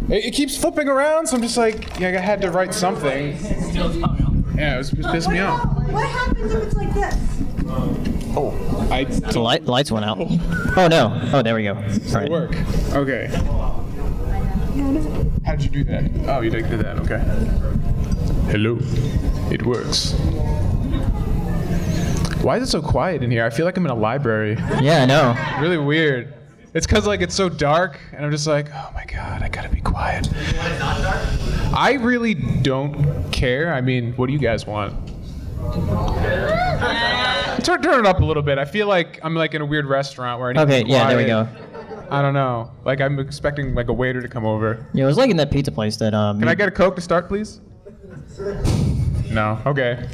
It keeps flipping around, so I'm just like, yeah, I had to write something. Yeah, it was pissing me off. What happens if it's like this? Oh, The lights went out. Oh no. Oh, there we go. All right. work. Okay. How did you do that? Oh, you did that. Okay. Hello. It works. Why is it so quiet in here? I feel like I'm in a library. Yeah, I know. Really weird. It's because like it's so dark, and I'm just like, oh my god, I gotta be quiet. I really don't care. I mean, what do you guys want? Turn it up a little bit. I feel like I'm like in a weird restaurant where I need to be yeah, there we quiet. go. I don't know. Like I'm expecting like a waiter to come over. Yeah, it was like in that pizza place that Can I get a Coke to start, please? No. Okay.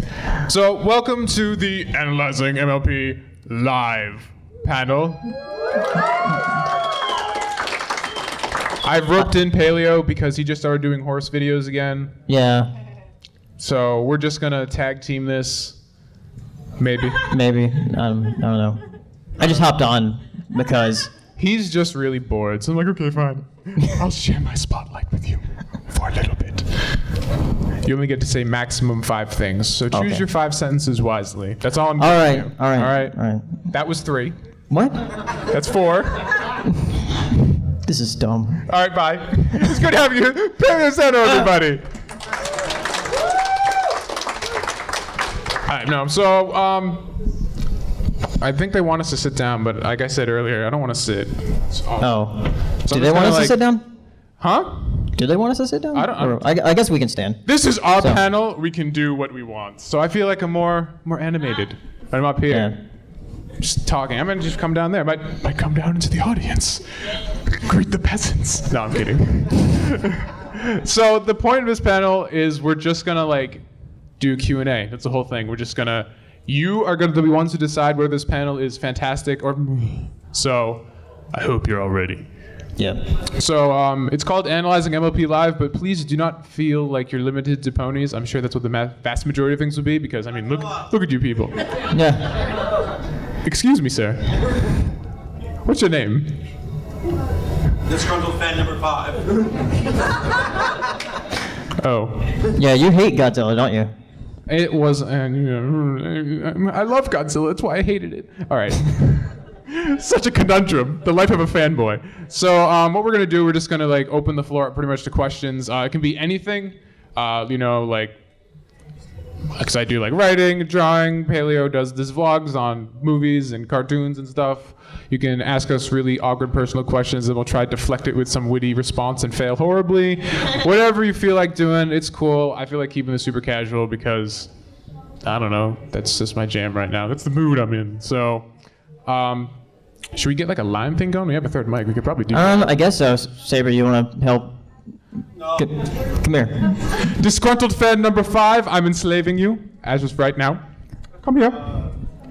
So welcome to the Analyzing MLP live panel. I've roped in Paleo because he just started doing horse videos again. Yeah. So we're just gonna tag team this. Maybe. Maybe. I don't know. I just hopped on because He's just really bored. So I'm like, okay, fine. I'll share my spotlight with you for a little bit. You only get to say maximum 5 things. So choose your 5 sentences wisely. That's all I'm giving you. All right. That was 3. What? That's 4. This is dumb. All right, bye. It's good to have you. Paleo Center, everybody. All right, no, so, I think they want us to sit down, but like I said earlier, I don't want to sit. Oh. So Do they want us to sit down? Huh? Do they want us to sit down? I don't. I guess we can stand. This is our panel. We can do what we want. So I feel like I'm more animated. I'm up here, Yeah. just talking. I'm gonna just come down there. Might come down into the audience. Greet the peasants. No, I'm kidding. So the point of this panel is we're just gonna like do Q&A. That's the whole thing. We're just gonna. You are going to be ones who decide whether this panel is fantastic or. So, I hope you're all ready. Yeah. So it's called Analyzing MLP Live, but please do not feel like you're limited to ponies. I'm sure that's what the vast majority of things will be, because I mean, look at you people. Yeah. Excuse me, sir. What's your name? Disgruntled fan number 5. Oh. Yeah, you hate Godzilla, don't you? It was, I love Godzilla. That's why I hated it. All right. Such a conundrum. The life of a fanboy. So what we're gonna do, we're just gonna like open the floor up pretty much to questions. It can be anything, like, because I do like writing, drawing. Paleo does this vlogs on movies and cartoons and stuff. You can ask us really awkward personal questions, and we'll try to deflect it with some witty response and fail horribly. Whatever you feel like doing, it's cool. I feel like keeping this super casual because, I don't know, that's just my jam right now. That's the mood I'm in. So, should we get like a line thing going? We have a third mic. We could probably do that. I guess so. Saber, you want to help? No. Come here. Disgruntled fan number 5, I'm enslaving you, as of right now. Come here.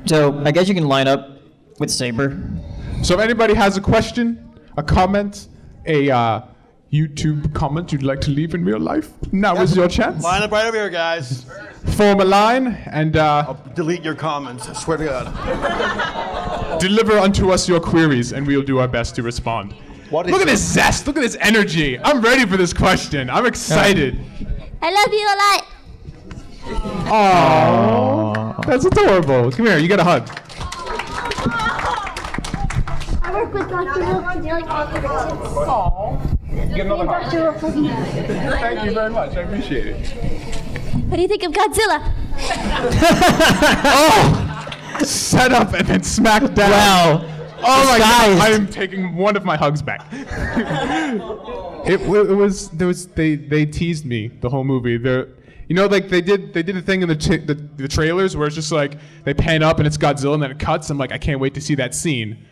So I guess you can line up with Saber. So if anybody has a question, a comment, a YouTube comment you'd like to leave in real life, now is your chance. Line up right over here, guys. Form a line and I'll delete your comments. I swear to God. deliver unto us your queries, and we'll do our best to respond. Look at this zest. Look at this energy. I'm ready for this question. I'm excited. I love you a lot. Aww. That's adorable. Come here. You get a hug. I work with Godzilla. Do you like Godzilla? Aww. Get another hug. Thank you very much. I appreciate it. What do you think of Godzilla? Oh! Set up and then smack down. Wow. Oh my God! Disguised. I am taking one of my hugs back. They teased me the whole movie. Like they did a thing in the trailers where it's just like they pan up and it's Godzilla and then it cuts. I'm like, I can't wait to see that scene.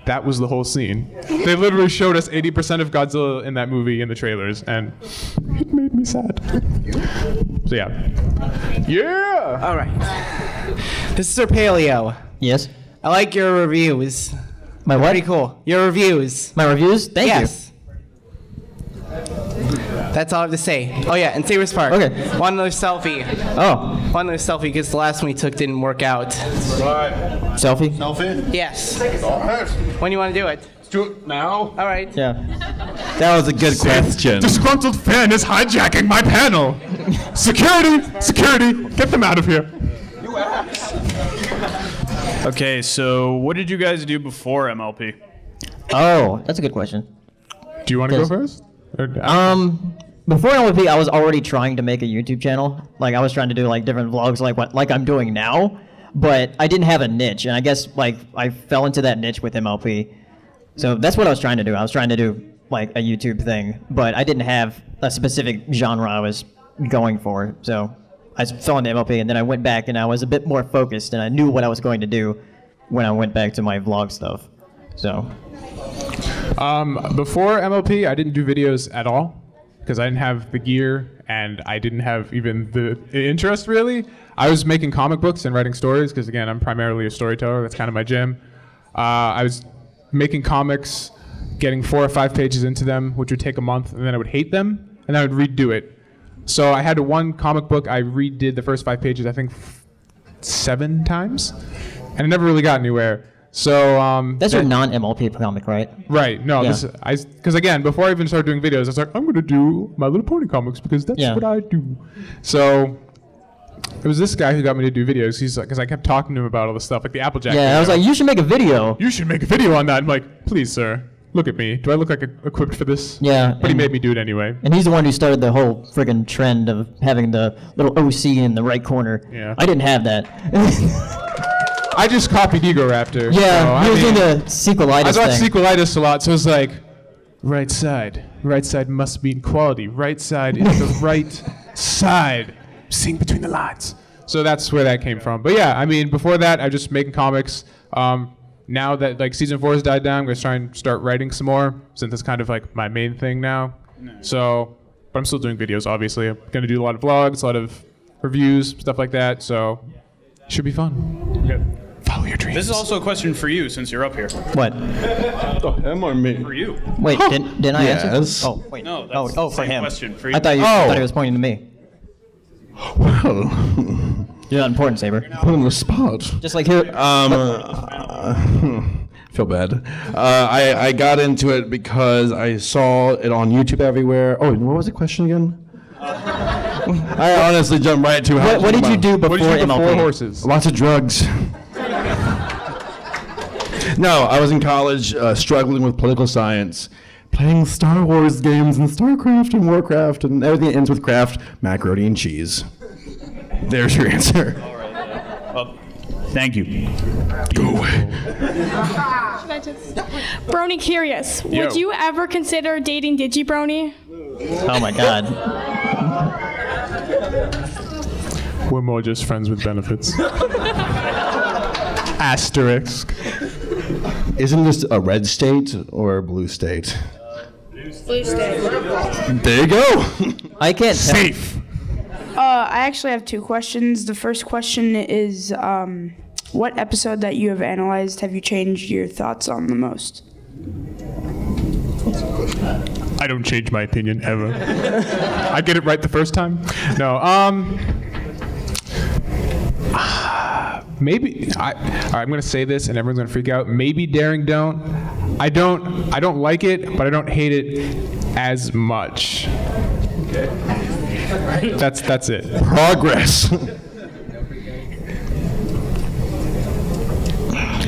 That was the whole scene. They literally showed us 80% of Godzilla in that movie in the trailers, and it made me sad. So yeah. Yeah! All right. This is Sir Paleo. Yes. I like your reviews. My what? Pretty cool. Your reviews. My reviews? Thank Yes. That's all I have to say. Oh yeah, and Saber's part. Okay. Want another selfie. you. Oh. Want another selfie because the last one we took didn't work out. Selfie? Selfie? Yes. All right. When you want to do it? Let's do it now. All right. Yeah. That was a good question. Disgruntled fan is hijacking my panel. Security! Security! Get them out of here. Okay, so what did you guys do before MLP? Oh, that's a good question. Do you want to go Yes. first? Before MLP, I was already trying to make a YouTube channel. Like I was trying to do like different vlogs, like I'm doing now. But I didn't have a niche, and I guess like I fell into that niche with MLP. So that's what I was trying to do. I was trying to do like a YouTube thing, but I didn't have a specific genre I was going for. So I fell into MLP, and then I went back, and I was a bit more focused, and I knew what I was going to do when I went back to my vlog stuff. So. Before MLP, I didn't do videos at all because I didn't have the gear and I didn't have even the interest really. I was making comic books and writing stories because again, I'm primarily a storyteller. That's kind of my jam. I was making comics, getting 4 or 5 pages into them, which would take a month, and then I would hate them, and I would redo it. So I had one comic book, I redid the first 5 pages, I think 7 times, and it never really got anywhere. So That's your non-MLP comic, right? Right. No, Yeah. because again, before I even started doing videos, I was like, I'm gonna do My Little Pony comics because that's Yeah. what I do. So it was this guy who got me to do videos. He's like, because I kept talking to him about all the stuff, like the Applejack. Yeah, I was video. like, you should make a video. You should make a video on that. I'm like, please, sir, look at me. Do I look like equipped for this? Yeah. But he made me do it anyway. And he's the one who started the whole friggin' trend of having the little OC in the right corner. Yeah. I didn't have that. I just copied Ego Raptor. Yeah, he was mean, into sequelitis I watched thing. sequelitis a lot, so it's like, right side must mean quality. Right side is the right side. Seeing between the lines. So that's where that came from. But yeah, I mean, before that, I was just making comics. Now that like season 4 has died down, I'm gonna try and start writing some more, since it's kind of like my main thing now. So, but I'm still doing videos, obviously. I'm gonna do a lot of vlogs, a lot of reviews, stuff like that. So, it should be fun. Okay. Follow your dreams. This is also a question for you since you're up here. What? Him or me? For you. Wait, didn't I answer? Yes. Oh, wait. No, that's oh, the for same him. question for you. I thought you Oh. thought he was pointing to me. Well, You're not important, Saber. put on the spot. Just like here. Feel bad. I got into it because I saw it on YouTube everywhere. Oh, what was the question again? I honestly jumped right to how. What did you do before What did you do MLP? before horses? Lots of drugs. No, I was in college struggling with political science, playing Star Wars games and StarCraft and Warcraft and everything that ends with craft, macaroni and cheese. There's your answer. Well, thank you. Go away. Brony curious. Yo. Would you ever consider dating Digibrony? Oh my God. We're more just friends with benefits. Asterisk. Isn't this a red state or a blue state? Blue state. There you go. I can't tell. Safe. I actually have 2 questions. The first question is, what episode that you have analyzed have you changed your thoughts on the most? I don't change my opinion ever. I get it right the first time. No. Maybe I'm gonna say this and everyone's gonna freak out. Maybe Daring Don't. I don't like it, but I don't hate it as much. That's it. Progress.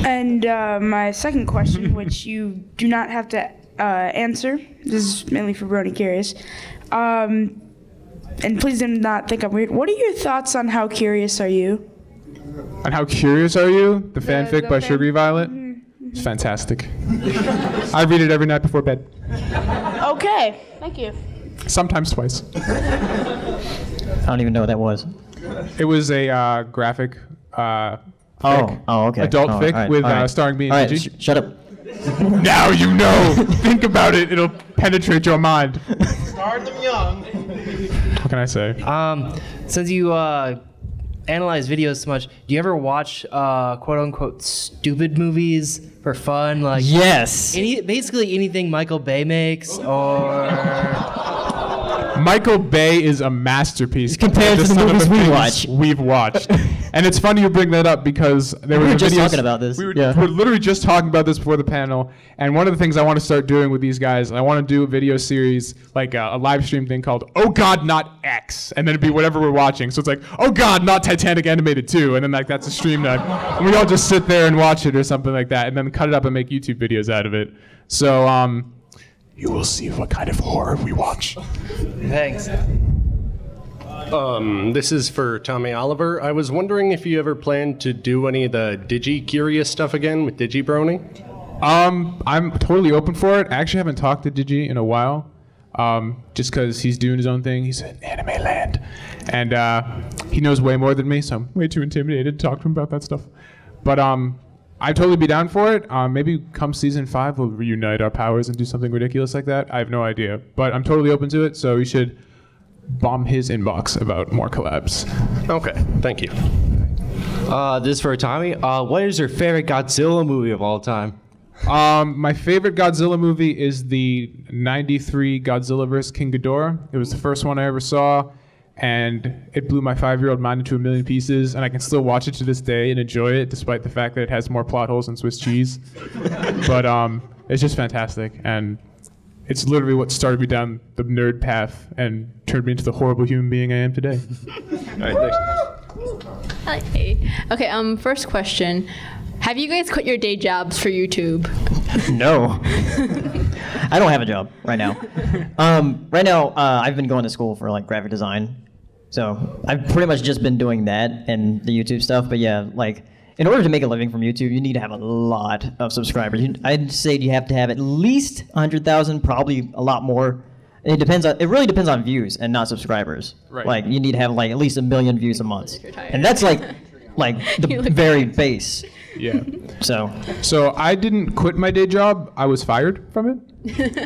And my second question, which you do not have to answer, this is mainly for Brony Curious, and please do not think I'm weird. What are your thoughts on How Curious Are You? And How Curious Are You? The fanfic the by fan- Sugary Violet. It's fantastic. I read it every night before bed. Okay, thank you. Sometimes twice. I don't even know what that was. It was a graphic Oh, okay. adult Oh, fic all right, with all right. starring me and All right, Gigi. shut up. Now you know. Think about it. It'll penetrate your mind. Start them young. What can I say? Since you analyze videos so much, do you ever watch quote unquote stupid movies for fun? Like Yes. basically anything Michael Bay makes, or Michael Bay is a masterpiece Compared to the some of movies we things watch. We've watched. And it's funny you bring that up because there We was were just videos- talking about this. We were Yeah. literally just talking about this before the panel. And one of the things I want to start doing with these guys, I want to do a video series, like a live stream thing called "Oh God, Not X," and then it'd be whatever we're watching. So it's like, "Oh God, Not Titanic Animated 2," and then like that's a stream that and we all just sit there and watch it or something like that, and then cut it up and make YouTube videos out of it. So you will see what kind of horror we watch. Thanks. This is for Tommy Oliver. I was wondering if you ever plan to do any of the Digi-Curious stuff again with Digi-Brony? I'm totally open for it. I actually haven't talked to Digi in a while, just because he's doing his own thing. He's in anime land, and he knows way more than me, so I'm way too intimidated to talk to him about that stuff. But I'd totally be down for it. Maybe come season 5, we'll reunite our powers and do something ridiculous like that. I have no idea, but I'm totally open to it. So you should bomb his inbox about more collabs. Okay, thank you. This is for Tommy. What is your favorite Godzilla movie of all time? My favorite Godzilla movie is the '93 Godzilla vs. King Ghidorah. It was the first one I ever saw, and it blew my 5-year-old mind into a million pieces, and I can still watch it to this day and enjoy it, despite the fact that it has more plot holes than Swiss cheese. But it's just fantastic, and it's literally what started me down the nerd path and turned me into the horrible human being I am today. All right, thanks. Hey. Okay, first question. Have you guys quit your day jobs for YouTube? No. I don't have a job right now. Right now, I've been going to school for like graphic design. So I've pretty much just been doing that and the YouTube stuff. But yeah, like in order to make a living from YouTube, you need to have a lot of subscribers. I'd say you have to have at least 100,000, probably a lot more. It depends on. It really depends on views and not subscribers. Right. Like you need to have like at least 1 million views a month, and that's like the very base. Yeah. So I didn't quit my day job. I was fired from it.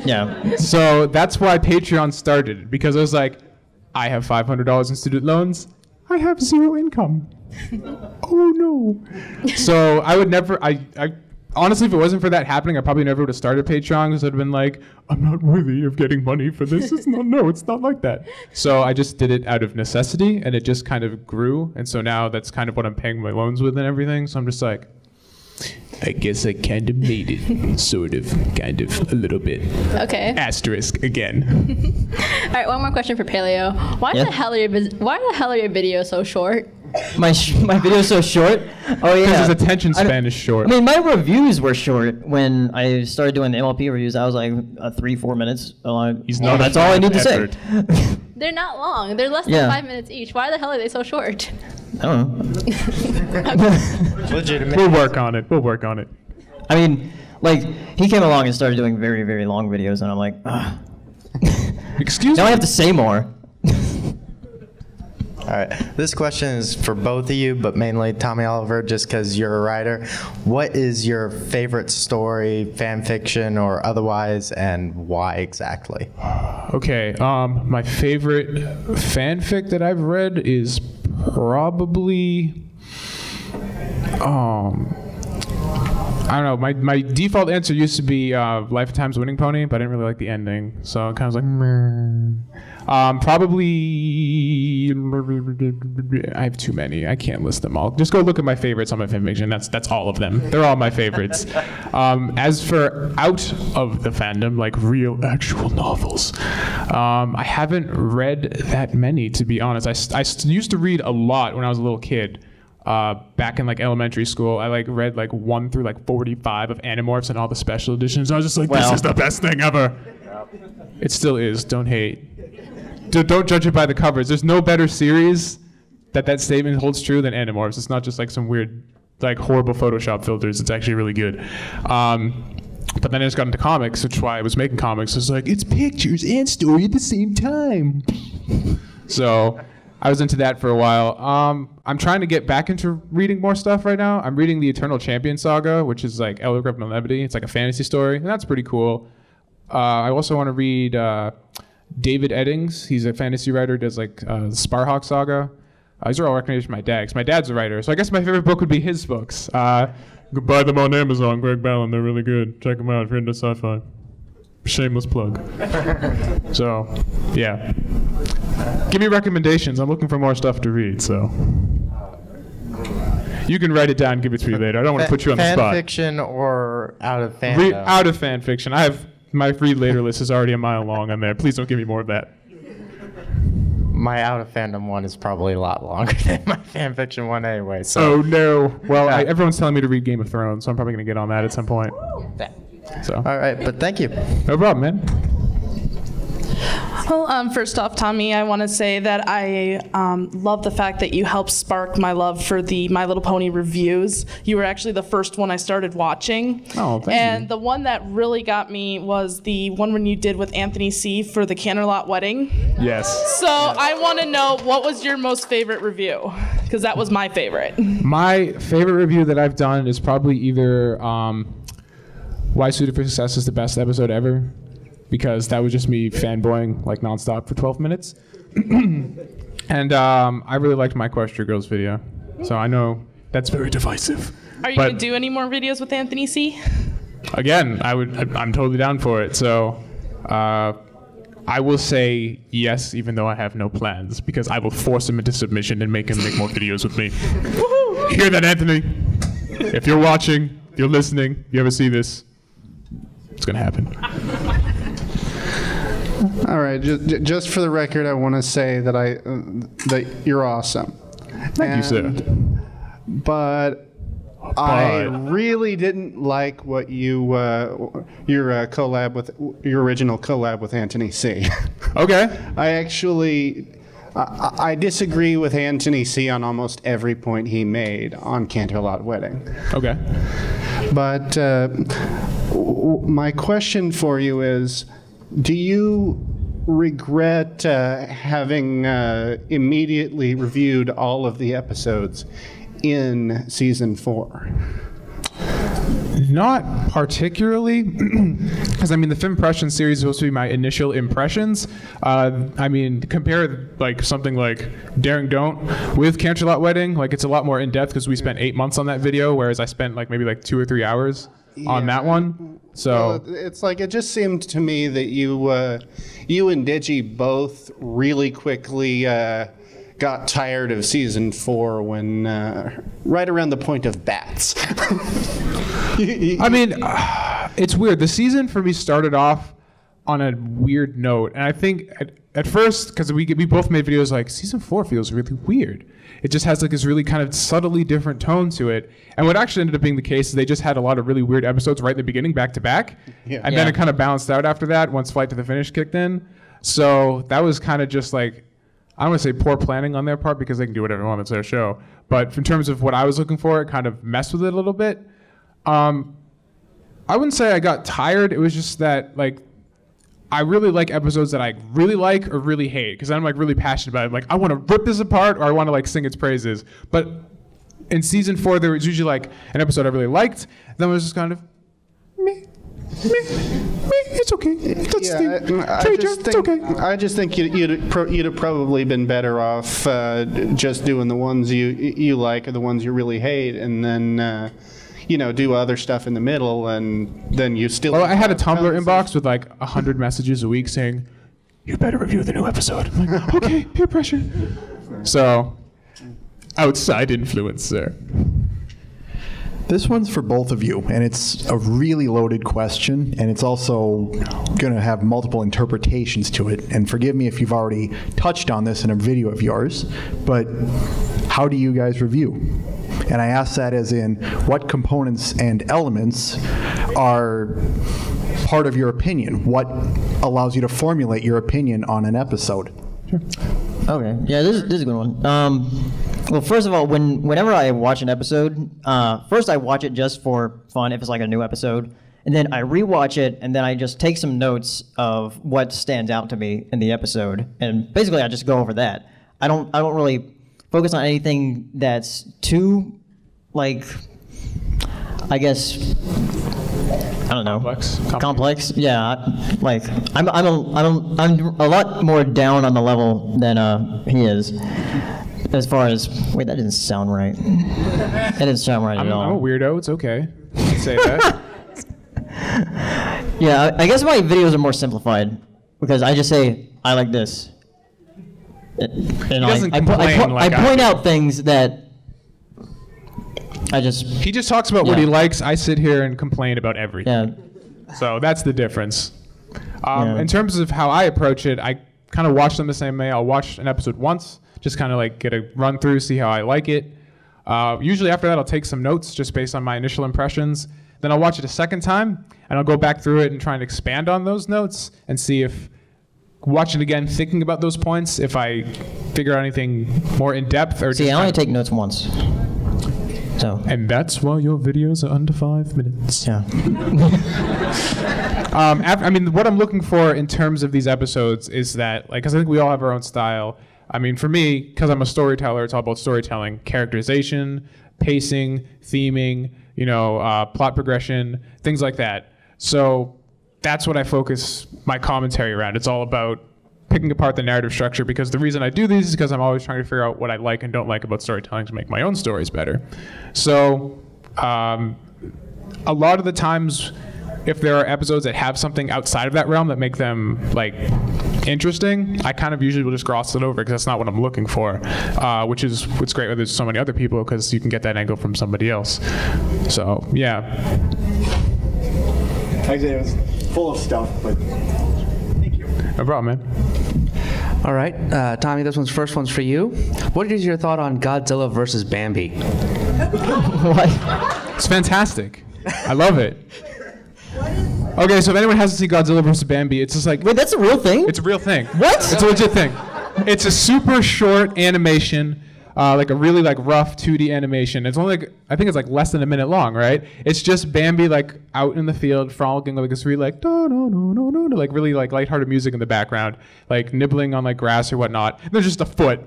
yeah. So that's why Patreon started, because I was like, I have $500 in student loans. I have 0 income. Oh no. So I would never, I honestly, if it wasn't for that happening, I probably never would have started Patreon, because I'd have been like, I'm not worthy of getting money for this. It's not like that. So I just did it out of necessity, and it just kind of grew. And so now that's kind of what I'm paying my loans with and everything. So I'm just like, I guess I kind of made it, sort of, kind of, a little bit. Okay. Asterisk again. All right, one more question for Paleo. Why the hell are your videos so short? My video's so short. Oh yeah. Because his attention span is short. I mean, my reviews were short when I started doing the MLP reviews. I was like 3-4 minutes. He's not. That's all I need to say. They're not long. They're less than 5 minutes each. Why the hell are they so short? I don't know. Legitimate. We'll work on it. I mean, like he came along and started doing very, very long videos, and I'm like, excuse me. Now I have to say more. All right, this question is for both of you, but mainly Tommy Oliver, just because you're a writer. What is your favorite story, fan fiction or otherwise, and why exactly? Okay, my favorite fanfic that I've read is probably, I don't know. My default answer used to be Lifetime's Winning Pony, but I didn't really like the ending, so I kind of was like, meh. Probably, I have too many. I can't list them all. Just go look at my favorites on my fanfiction. That's all of them. They're all my favorites. As for out of the fandom, like real actual novels, I haven't read that many, to be honest. I used to read a lot when I was a little kid. Back in like elementary school, I like read like 1 through like 45 of Animorphs and all the special editions. I was just like, this is the best thing ever. It still is. Don't hate. Don't judge it by the covers. There's no better series that statement holds true than Animorphs. It's not just like some weird, like horrible Photoshop filters. It's actually really good. But then I just got into comics, which is why I was making comics. It's like, it's pictures and story at the same time. So I was into that for a while. I'm trying to get back into reading more stuff right now. I'm reading the Eternal Champion Saga, which is like Eldergrove and Levity. It's like a fantasy story, and that's pretty cool. I also want to read David Eddings. He's a fantasy writer, does like the Sparhawk Saga. These are all recommendations from my dad, because my dad's a writer. So I guess my favorite book would be his books. You can buy them on Amazon, Greg Ballin. They're really good. Check them out if you're into sci-fi. Shameless plug. So, yeah. Give me recommendations. I'm looking for more stuff to read, so. You can write it down and give it to me later. I don't want to put you on the Fan spot. fiction or out of fandom? Out of fan fiction. I have my read later list is already a mile long on there. Please don't give me more of that. My out of fandom one is probably a lot longer than my fan fiction one anyway. So. Oh no. Well, everyone's telling me to read Game of Thrones, so I'm probably gonna get on that at some point. So. All right, but thank you. No problem, man. Well, first off, Tommy, I want to say that I love the fact that you helped spark my love for the My Little Pony reviews. You were actually the first one I started watching. Oh, thank you. And the one that really got me was the one when you did with Anthony C. for the Canterlot Wedding. Yes. So I want to know, what was your most favorite review? Because that was my favorite. My favorite review that I've done is probably either Why Suited for Success is the best episode ever, because that was just me fanboying like nonstop for 12 minutes. And I really liked my Equestria Girls video. So I know that's very divisive. Are you going to do any more videos with Anthony C? Again, I'm totally down for it. So I will say yes, even though I have no plans, because I will force him into submission and make him make more videos with me. You hear that, Anthony? If you're watching, if you're listening, if you ever see this, it's going to happen. All right, just for the record, I want to say that that you're awesome. Thank you, sir. But I really didn't like what your collab with your original collab with Anthony C. Okay. I disagree with Anthony C on almost every point he made on Canterlot Wedding. Okay. But my question for you is, do you regret having immediately reviewed all of the episodes in season 4? Not particularly, because I mean the Film Impression series is supposed to be my initial impressions. I mean, compare like something like Daring Don't with Canterlot Wedding. Like it's a lot more in depth because we spent 8 months on that video, whereas I spent like maybe like 2 or 3 hours on that one. So it's like it just seemed to me that you and Digi both really quickly got tired of season 4 when right around the point of bats. I mean, it's weird. The season for me started off on a weird note, and I think at first, because we both made videos like season 4 feels really weird. It just has like this really kind of subtly different tone to it. And what actually ended up being the case is they just had a lot of really weird episodes right in the beginning, back to back, and then it kind of balanced out after that once Flight to the Finish kicked in. So that was kind of just like, I don't want to say poor planning on their part because they can do whatever they want, it's their show. But in terms of what I was looking for, it kind of messed with it a little bit. I wouldn't say I got tired. It was just that like I really like episodes that I really like or really hate, because I'm like really passionate about it. Like I want to rip this apart or I want to like sing its praises. But in season 4, there was usually like an episode I really liked. Then it was just kind of meh, it's okay. I just think you'd have probably been better off just doing the ones you like or the ones you really hate, and then do other stuff in the middle, and then you still. Well, I had a Tumblr inbox with like 100 messages a week saying, "You better review the new episode." I'm like, okay, peer pressure. So, outside influence, sir. This one's for both of you, and it's a really loaded question, and it's also going to have multiple interpretations to it. And forgive me if you've already touched on this in a video of yours, but how do you guys review? And I ask that as in, what components and elements are part of your opinion? What allows you to formulate your opinion on an episode? Sure. Okay. Yeah, this is a good one. Well, first of all, whenever I watch an episode, first I watch it just for fun if it's like a new episode, and then I rewatch it, and then I just take some notes of what stands out to me in the episode, and basically I just go over that. I don't really focus on anything that's too, like, I guess, I don't know. Complex. Yeah. Like I'm a lot more down on the level than he is. As far as wait, that didn't sound right. That didn't sound right at all. I'm a weirdo. It's okay. You can say that. Yeah, I guess my videos are more simplified because I just say I like this. And I point out things that He just talks about what he likes. I sit here and complain about everything. Yeah. So that's the difference. In terms of how I approach it, I kind of watch them the same way. I'll watch an episode once, just kind of like get a run through, see how I like it. Usually after that, I'll take some notes just based on my initial impressions. Then I'll watch it a second time, and I'll go back through it and try and expand on those notes and see if, watching it again, thinking about those points, if I figure out anything more in depth. Or See, I only take notes once. So. And that's why your videos are under 5 minutes. Yeah. I mean, what I'm looking for in terms of these episodes is that, like, because I think we all have our own style. I mean, for me, because I'm a storyteller, it's all about storytelling, characterization, pacing, theming, plot progression, things like that. So that's what I focus my commentary around. It's all about picking apart the narrative structure, because the reason I do these is because I'm always trying to figure out what I like and don't like about storytelling to make my own stories better. So a lot of the times, if there are episodes that have something outside of that realm that make them like interesting, I kind of usually will just gloss it over because that's not what I'm looking for, which is what's great with there's so many other people, because you can get that angle from somebody else. So yeah. Actually, it was full of stuff, but thank you. No problem, man. All right, Tommy, this first one's for you. What is your thought on Godzilla versus Bambi? What? It's fantastic. I love it. Okay, so if anyone hasn't seen Godzilla vs. Bambi, it's just like... Wait, that's a real thing? It's a real thing. What? It's a legit thing. It's a super short animation, like a really like rough 2D animation. It's only like, I think it's like less than a minute long, right? It's just Bambi like out in the field frolicking with like this really like like really like lighthearted music in the background, like nibbling on like grass or whatnot. And there's just a foot,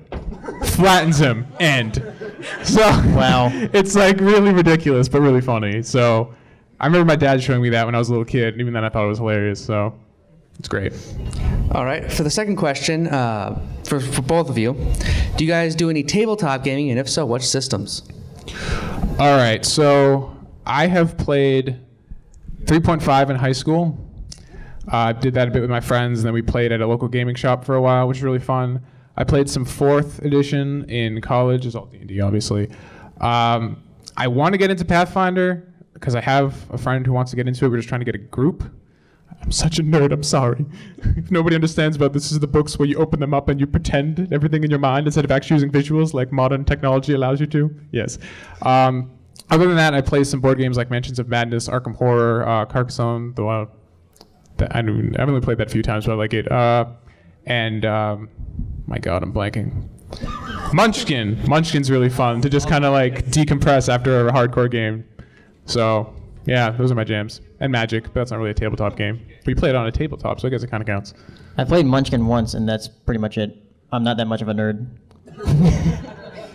flattens him, end. So wow, it's like really ridiculous but really funny. So I remember my dad showing me that when I was a little kid, and even then I thought it was hilarious. So it's great. All right, for the second question, for both of you, do you guys do any tabletop gaming, and if so, what systems? All right, so I have played 3.5 in high school. I did that a bit with my friends, and then we played at a local gaming shop for a while, which was really fun. I played some 4th edition in college. It's all D&D, obviously. I want to get into Pathfinder because I have a friend who wants to get into it. We're just trying to get a group. I'm such a nerd, I'm sorry. If nobody understands about this is the books where you open them up and you pretend everything in your mind instead of actually using visuals like modern technology allows you to. Yes. Other than that, I play some board games like Mansions of Madness, Arkham Horror, Carcassonne, I haven't really played that a few times, but I like it. My God, I'm blanking. Munchkin. Munchkin's really fun to just kind of like decompress after a hardcore game. So yeah, those are my jams. And Magic, but that's not really a tabletop game. We play it on a tabletop, so I guess it kind of counts. I played Munchkin once, and that's pretty much it. I'm not that much of a nerd.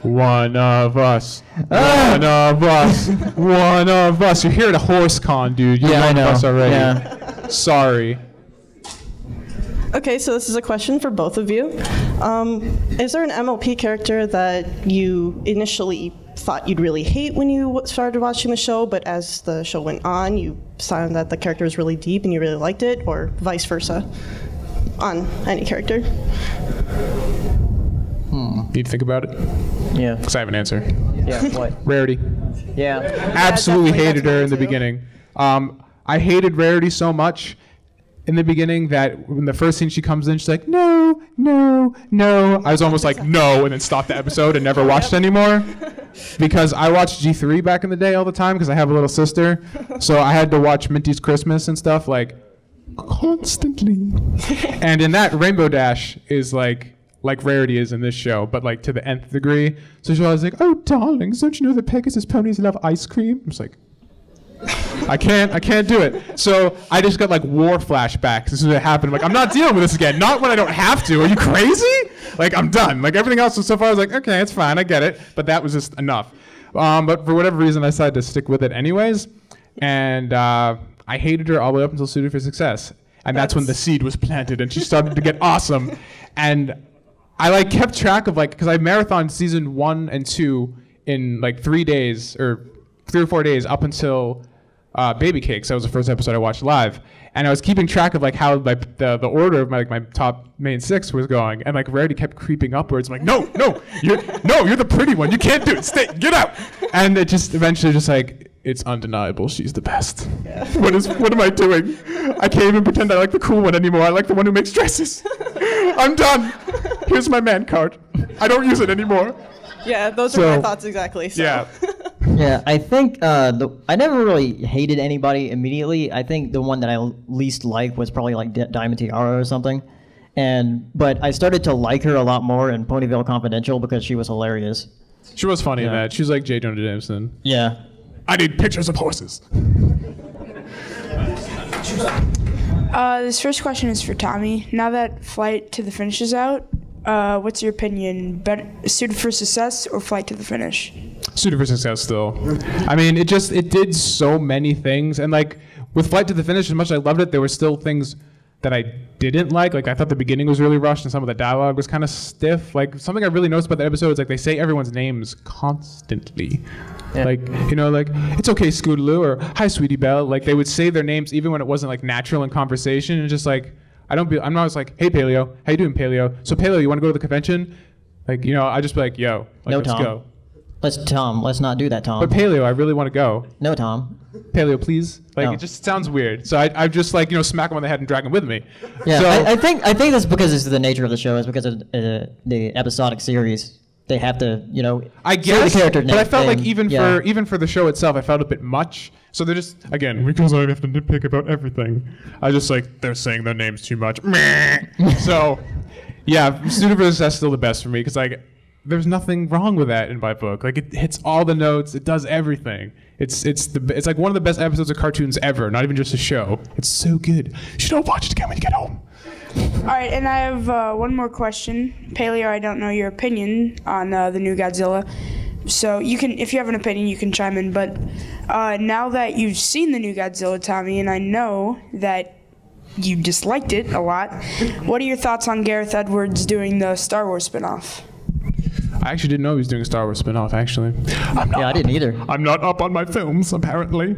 One of us. One of us. One of us. You're here at a horse con, dude. You're one of us already. Yeah. Sorry. Okay, so this is a question for both of you. Is there an MLP character that you initially thought you'd really hate when you started watching the show, but as the show went on, you found that the character was really deep and you really liked it, or vice versa on any character? Need to think about it? Yeah. Because I have an answer. Yeah, what? Rarity. Yeah. Absolutely hated her in the beginning. I hated Rarity so much in the beginning that when the first scene she comes in, she's like, no, no, no. I was almost like, no, and then stopped the episode and never watched anymore. Because I watched G3 back in the day all the time because I have a little sister. So I had to watch Minty's Christmas and stuff like constantly. And in that, Rainbow Dash is like Rarity is in this show, but like to the nth degree. So she's always like, oh, darlings, don't you know that Pegasus ponies love ice cream? I'm just like, I can't do it. So I just got like war flashbacks as soon as it happened. I'm like, I'm not dealing with this again. Not when I don't have to. Are you crazy? Like, I'm done. Like, everything else so far I was like, okay, it's fine. I get it. But that was just enough. But for whatever reason, I decided to stick with it anyways. And I hated her all the way up until Suited for Success. And that's when the seed was planted and she started to get awesome. And I like kept track of like, because I marathoned season 1 and 2 in like 3 days or 3 or 4 days up until Baby Cakes. That was the first episode I watched live, and I was keeping track of like how the order of my top main 6 was going, and like Rarity kept creeping upwards. I'm like, no, you're the pretty one. You can't do it. Stay, get out. And it just eventually just like, it's undeniable. She's the best. Yeah. What am I doing? I can't even pretend I like the cool one anymore. I like the one who makes dresses. I'm done. Here's my man card. I don't use it anymore. Yeah, those are my thoughts exactly. So. Yeah. Yeah, I think I never really hated anybody immediately. I think the one that I least liked was probably like Diamond Tiara or something. But I started to like her a lot more in Ponyville Confidential because she was hilarious. She was funny in that. She was like J. Jonah Jameson. Yeah. I need pictures of horses. This first question is for Tommy. Now that Flight to the Finish is out, what's your opinion? Suited for Success or Flight to the Finish? Suited for Success still. I mean, it did so many things. And like with Flight to the Finish, as much as I loved it, there were still things that I didn't like. Like I thought the beginning was really rushed and some of the dialogue was kind of stiff. Like something I really noticed about the episode is like they say everyone's names constantly. Yeah. Like, you know, like, it's okay, Scootaloo, or hi, Sweetie Belle. Like they would say their names even when it wasn't like natural in conversation. And just like, I'm not always like, hey Paleo, how you doing, Paleo? So Paleo, you want to go to the convention? Like, you know, I just be like, yo, like, no, let's Tom. go. Let's not do that, Tom. But Paleo, I really want to go. No, Tom. Paleo, please. Like, No. it just sounds weird. So I just like, you know, smack him on the head and drag him with me. Yeah, So, I think that's because this is the nature of the show. Is because of the episodic series. They have to, you know, I say guess, the character but I felt like name. even for the show itself, I felt a bit much. So they're just, again, because I have to nitpick about everything, I just like, they're saying their names too much. So, yeah, Suited for Success is still the best for me because like, there's nothing wrong with that in my book. Like it hits all the notes, it does everything. It's like one of the best episodes of cartoons ever, not even just a show. It's so good. You should all watch it again when you get home. All right, and I have one more question. Paleo, I don't know your opinion on the new Godzilla. So you can, if you have an opinion, you can chime in. But now that you've seen the new Godzilla, Tommy, and I know that you disliked it a lot, what are your thoughts on Gareth Edwards doing the Star Wars spinoff? I actually didn't know he was doing a Star Wars spinoff, actually. I didn't either. I'm not up on my films, apparently.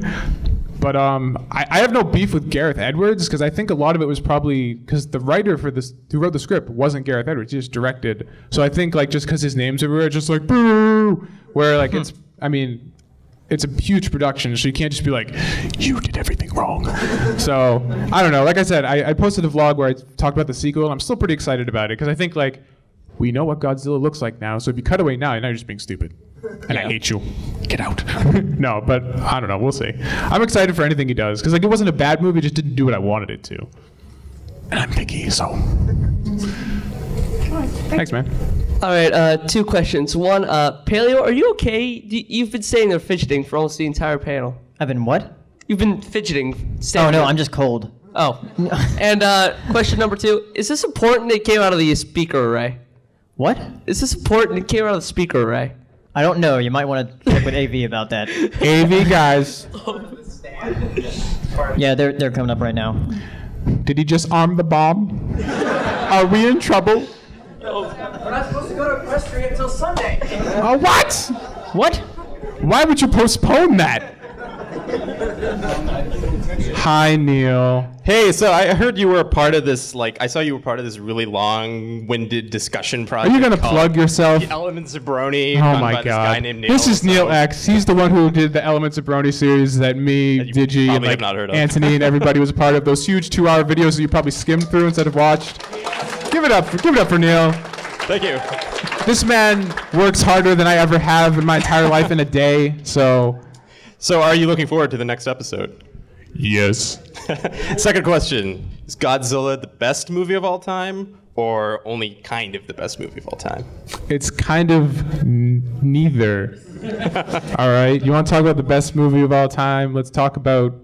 But I have no beef with Gareth Edwards because I think a lot of it was probably because the writer for this, who wrote the script, wasn't Gareth Edwards. He just directed. So I think like just because his name's everywhere, just like boo. Where like it's a huge production, so you can't just be like, you did everything wrong. So I don't know. Like I said, I posted a vlog where I talked about the sequel, and I'm still pretty excited about it because I think like we know what Godzilla looks like now. So if you cut away now you're just being stupid. And I hate you. Get out. No, but I don't know. We'll see. I'm excited for anything he does because like it wasn't a bad movie. It just didn't do what I wanted it to. And I'm picky, so. Thanks, man. All right, 2 questions. One, Paleo, are you okay? You've been staying there fidgeting for almost the entire panel. I've been what? You've been fidgeting. Oh no, I'm just cold. Oh. And question number 2, is this important it came out of the speaker array? What? Is this important it came out of the speaker array? I don't know. You might want to check with AV about that. AV guys. Yeah, they're coming up right now. Did he just arm the bomb? Are we in trouble? No. We're not supposed to go to Equestria until Sunday. What? What? Why would you postpone that? Hi, Neil. Hey, so I heard you were a part of this, like, I saw you were part of this really long-winded discussion project. Are you going to plug yourself? The Elements of Brony. Oh run my by this guy named God. Neil. This is Neil X. He's the one who did the Elements of Brony series that me, Digi, and probably like have not heard of. Anthony and everybody was a part of. Those huge 2-hour videos that you probably skimmed through instead of watched. Give it up for Neil. Thank you. This man works harder than I ever have in my entire life in a day, so. So are you looking forward to the next episode? Yes. Second question. Is Godzilla the best movie of all time or only kind of the best movie of all time? It's kind of neither. All right. You want to talk about the best movie of all time? Let's talk about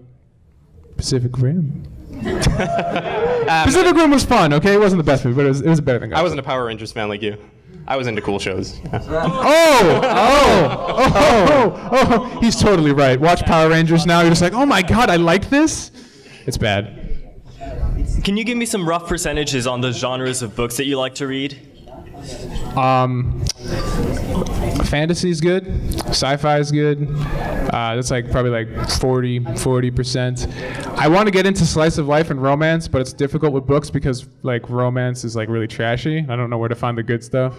Pacific Rim. Pacific Rim was fun, okay? It wasn't the best movie, but it was better than Godzilla. I wasn't a Power Rangers fan like you. I was into cool shows. Oh, he's totally right. Watch Power Rangers now, you're just like, oh my God, I like this? It's bad. Can you give me some rough percentages on the genres of books that you like to read? Fantasy is good. Sci-fi is good. That's like probably like 40%. I want to get into slice of life and romance, but it's difficult with books because like romance is like really trashy. I don't know where to find the good stuff.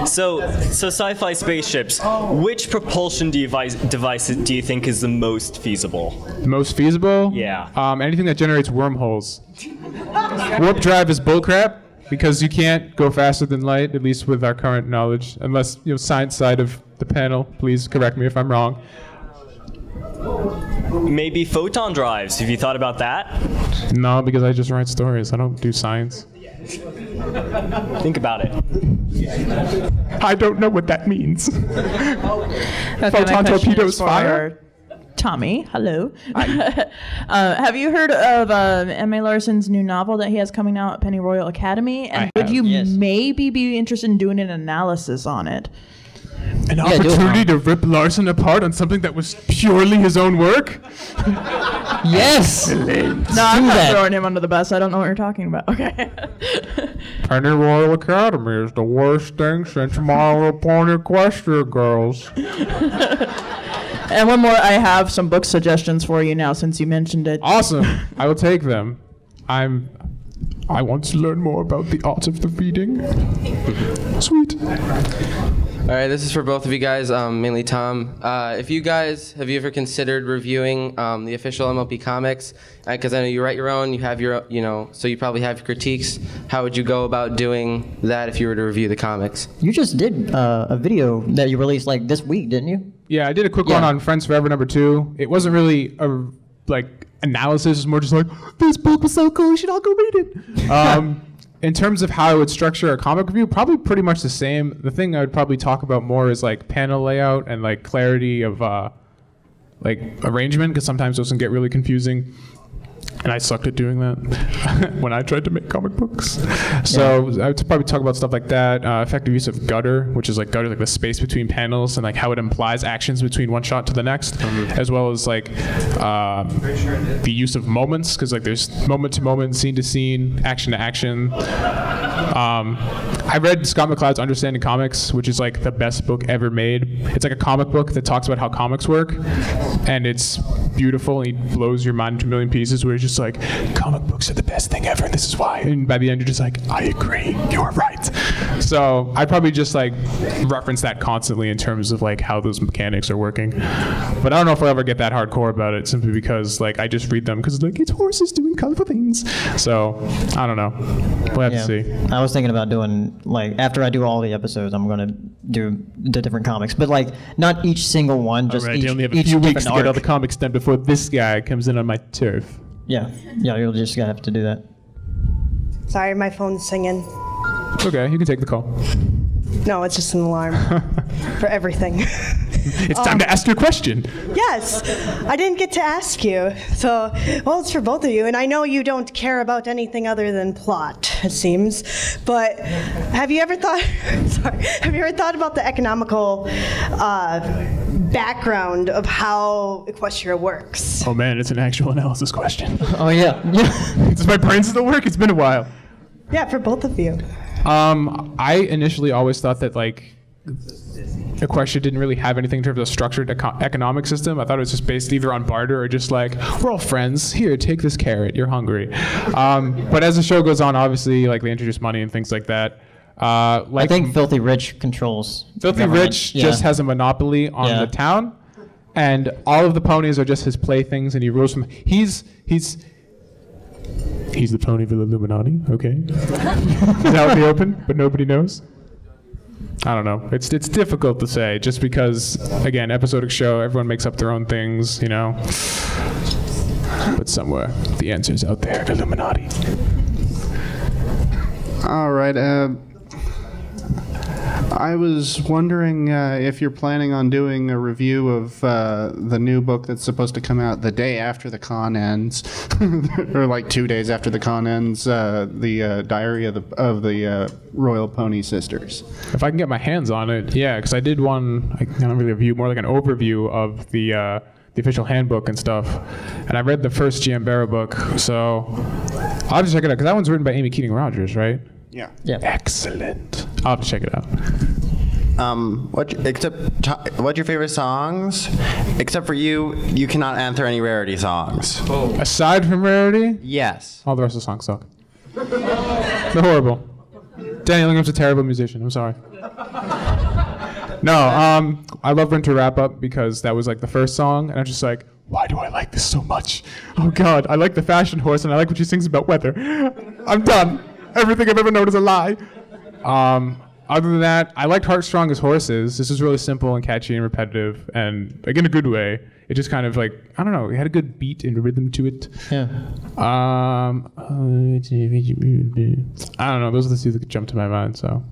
So sci-fi spaceships. Which propulsion device do you think is the most feasible? Most feasible? Yeah. Anything that generates wormholes. Warp drive is bullcrap because you can't go faster than light, at least with our current knowledge, unless science side of the panel. Please correct me if I'm wrong. Maybe photon drives. Have you thought about that? No, because I just write stories. I don't do science. Think about it. I don't know what that means. Okay, Photon torpedoes fire. Tommy, hello. Have you heard of M.A. Larson's new novel that he has coming out at Pennyroyal Academy? And would you maybe be interested in doing an analysis on it? An opportunity to rip Larson apart on something that was purely his own work? Yes! No, I'm not throwing him under the bus. I don't know what you're talking about. Okay. Pennyroyal Academy is the worst thing since My Little Pony Equestria girls. And one more, I have some book suggestions for you now since you mentioned it. Awesome. I will take them. I want to learn more about the art of the reading. Sweet. All right, this is for both of you guys, mainly Tom. Have you ever considered reviewing the official MLP comics? Because I know you write your own, you have your, so you probably have critiques. How would you go about doing that if you were to review the comics? You just did a video that you released like this week, didn't you? Yeah, I did a quick one on Friends Forever #2. It wasn't really a analysis. It's more just like, this book was so cool, you should all go read it. In terms of how I would structure a comic review, probably pretty much the same. The thing I would probably talk about more is like panel layout and like clarity of like arrangement, because sometimes those can get really confusing. And I sucked at doing that when I tried to make comic books. So I would probably talk about stuff like that. Effective use of gutter, which is like gutter, like the space between panels, and like how it implies actions between one shot to the next, as well as like the use of moments, because like there's moment to moment, scene to scene, action to action. I read Scott McCloud's Understanding Comics, which is like the best book ever made. It's like a comic book that talks about how comics work, and it's beautiful, and he blows your mind into a million pieces, where he's just like, comic books are the best thing ever, and this is why. And by the end, you're just like, I agree, you're right. So I'd probably just like reference that constantly in terms of like how those mechanics are working. But I don't know if I'll ever get that hardcore about it, simply because like I just read them because like it's horses doing colorful things. So I don't know. We'll have to see. I was thinking about doing like, after I do all the episodes, I'm gonna do the different comics, but like not each single one, just right, each. You only have a each few weeks to different get all arc. the comics done before this guy comes in on my turf. Yeah, you'll just have to do that. Sorry, my phone's singing. It's okay, you can take the call. No, it's just an alarm for everything. It's time to ask your question. Yes, I didn't get to ask you. So, well, it's for both of you, and I know you don't care about anything other than plot, it seems. But have you ever thought? Sorry, have you ever thought about the economical background of how Equestria works? Oh man, it's an actual analysis question. Oh yeah. Does my brain still work? It's been a while. Yeah, for both of you. I initially always thought that like Equestria didn't really have anything in terms of a structured economic system. I thought it was just based either on barter or just like, we're all friends. Here, take this carrot. You're hungry. But as the show goes on, obviously, like they introduce money and things like that. I think Filthy Rich controls. Filthy Rich just has a monopoly on the town, and all of the ponies are just his playthings, and he rules from. He's the pony for the Illuminati. Okay, he's out in the open, but nobody knows. I don't know. It's difficult to say, just because again, episodic show, everyone makes up their own things, But somewhere the answer's out there. Illuminati. All right. I was wondering if you're planning on doing a review of the new book that's supposed to come out the day after the con ends, or like 2 days after the con ends, the Diary of the Royal Pony Sisters. If I can get my hands on it, yeah, because I did one, I don't really review, more like an overview of the official handbook and stuff, and I read the first GM Barrow book, so I'll have to check it out, because that one's written by Amy Keating Rogers, right? Yeah. Excellent. I'll have to check it out. What's your favorite songs? Except for you cannot answer any rarity songs. Aside from rarity? Yes. All the rest of the songs suck. They're horrible. Danny Lingham's a terrible musician. I'm sorry. No, I love Winter Wrap Up because that was like the first song, and I'm just like, why do I like this so much? Oh God, I like the fashion horse, and I like what she sings about weather. I'm done. Everything I've ever known is a lie. Other than that, I liked Heartstrong as Horses. This is really simple and catchy and repetitive, and like in a good way. It just kind of like, I don't know, it had a good beat and rhythm to it. Yeah. I don't know, those are the two that jump to my mind, so.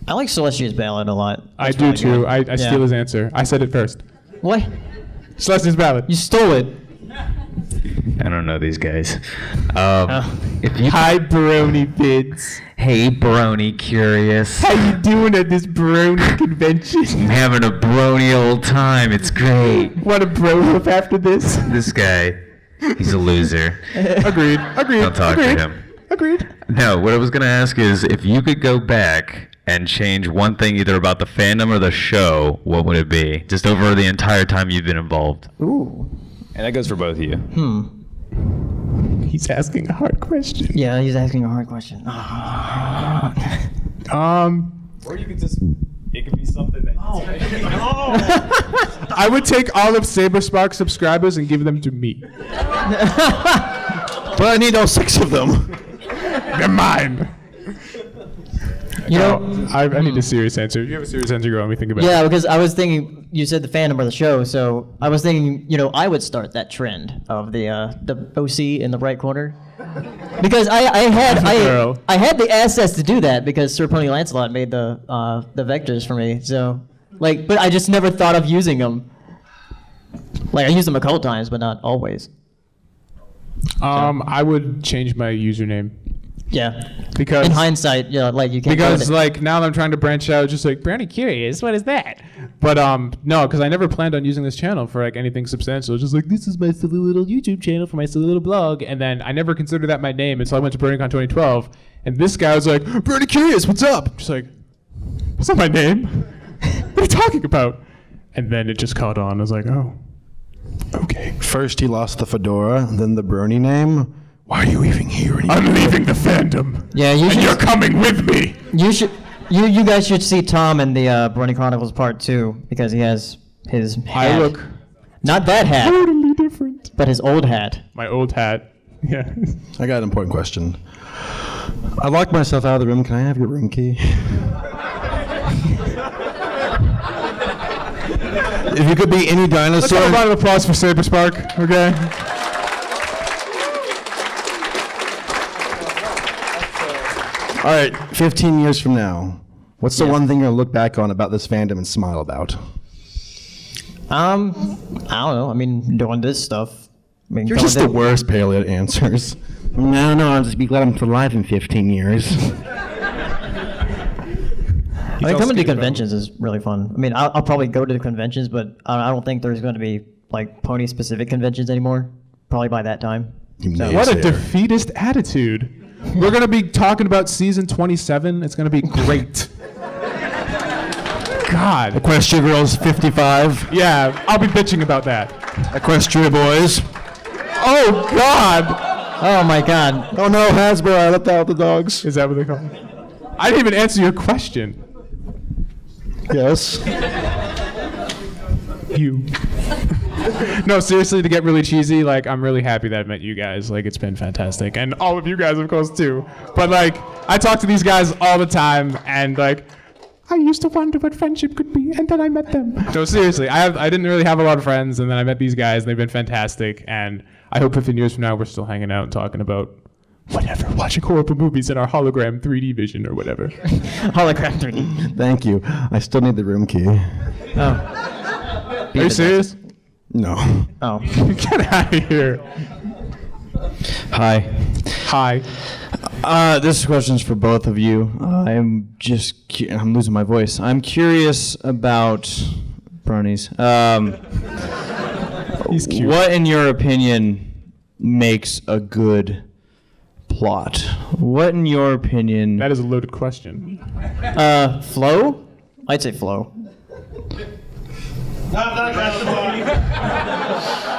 I like Celestia's Ballad a lot. I do too. I steal his answer. I said it first. What? Celestia's Ballad. You stole it. I don't know these guys. If you Hi, Brony Bids. Hey, Brony Curious. How you doing at this Brony convention? I'm having a Brony old time. It's great. Want a bro up after this? This guy, he's a loser. Agreed. Don't talk to him. Agreed. No, what I was going to ask is, if you could go back and change one thing either about the fandom or the show, what would it be? Just over the entire time you've been involved. Ooh. And that goes for both of you. He's asking a hard question. Yeah, he's asking a hard question. Or you could just, it could be something that I would take all of SaberSpark subscribers and give them to me. But I need all 6 of them. They're mine. You know, I need a serious answer. You have a serious answer, go on. We think about it. Yeah, because I was thinking, you said the fandom or the show, so I was thinking, I would start that trend of the OC in the right corner. Because I had the assets to do that because Sir Pony Lancelot made the vectors for me. So, but I just never thought of using them. I used them a couple times, but not always. I would change my username. Yeah. Because in hindsight, you can't. Because now that I'm trying to branch out, just like Brony Curious, what is that? But no, because I never planned on using this channel for anything substantial. It's just this is my silly little YouTube channel for my silly little blog, and then I never considered that my name until I went to BronyCon 2012, and this guy was like, Brony Curious, what's up? I'm just like, that's not my name. What are you talking about? And then it just caught on. I was like, oh, okay. First he lost the fedora, then the Brony name. Why are you even here? I'm leaving the fandom. Yeah, and you're coming with me. You should. You guys should see Tom in the Brony Chronicles Part 2 because he has his hat. I look not that hat. Totally different. But his old hat. My old hat. Yeah. I got an important question. I locked myself out of the room. Can I have your room key? If you could be any dinosaur. Let's have a round of applause for SaberSpark. Okay. All right, 15 years from now, what's the one thing you're gonna look back on about this fandom and smile about? I don't know. I mean, doing this stuff. You're just the worst paleo answers. No, I'll just be glad I'm alive in 15 years. I mean, coming to conventions is really fun. I mean, I'll probably go to the conventions, but I don't think there's going to be pony-specific conventions anymore. Probably by that time. So. What a defeatist attitude. We're going to be talking about season 27. It's going to be great. God. Equestria Girls 55. Yeah, I'll be bitching about that. Equestria Boys. Oh, God. Oh, my God. Oh, no, Hasbro, I left out the dogs. Is that what they call it? I didn't even answer your question. Yes. You. No, seriously, to get really cheesy, I'm really happy that I met you guys. It's been fantastic. And all of you guys, of course, too. But, I talk to these guys all the time, and, I used to wonder what friendship could be, and then I met them. No, seriously, I didn't really have a lot of friends, and then I met these guys, and they've been fantastic, and I hope 15 years from now we're still hanging out and talking about whatever, watching horrible movies in our hologram 3D vision or whatever. Hologram 3D. Thank you. I still need the room key. Oh. Are you serious? No. Oh. Get out of here. Hi. This question's for both of you. I'm losing my voice. I'm curious about Bronies. He's cute. What, in your opinion, makes a good plot? What, in your opinion? That is a loaded question. Flow? I'd say flow.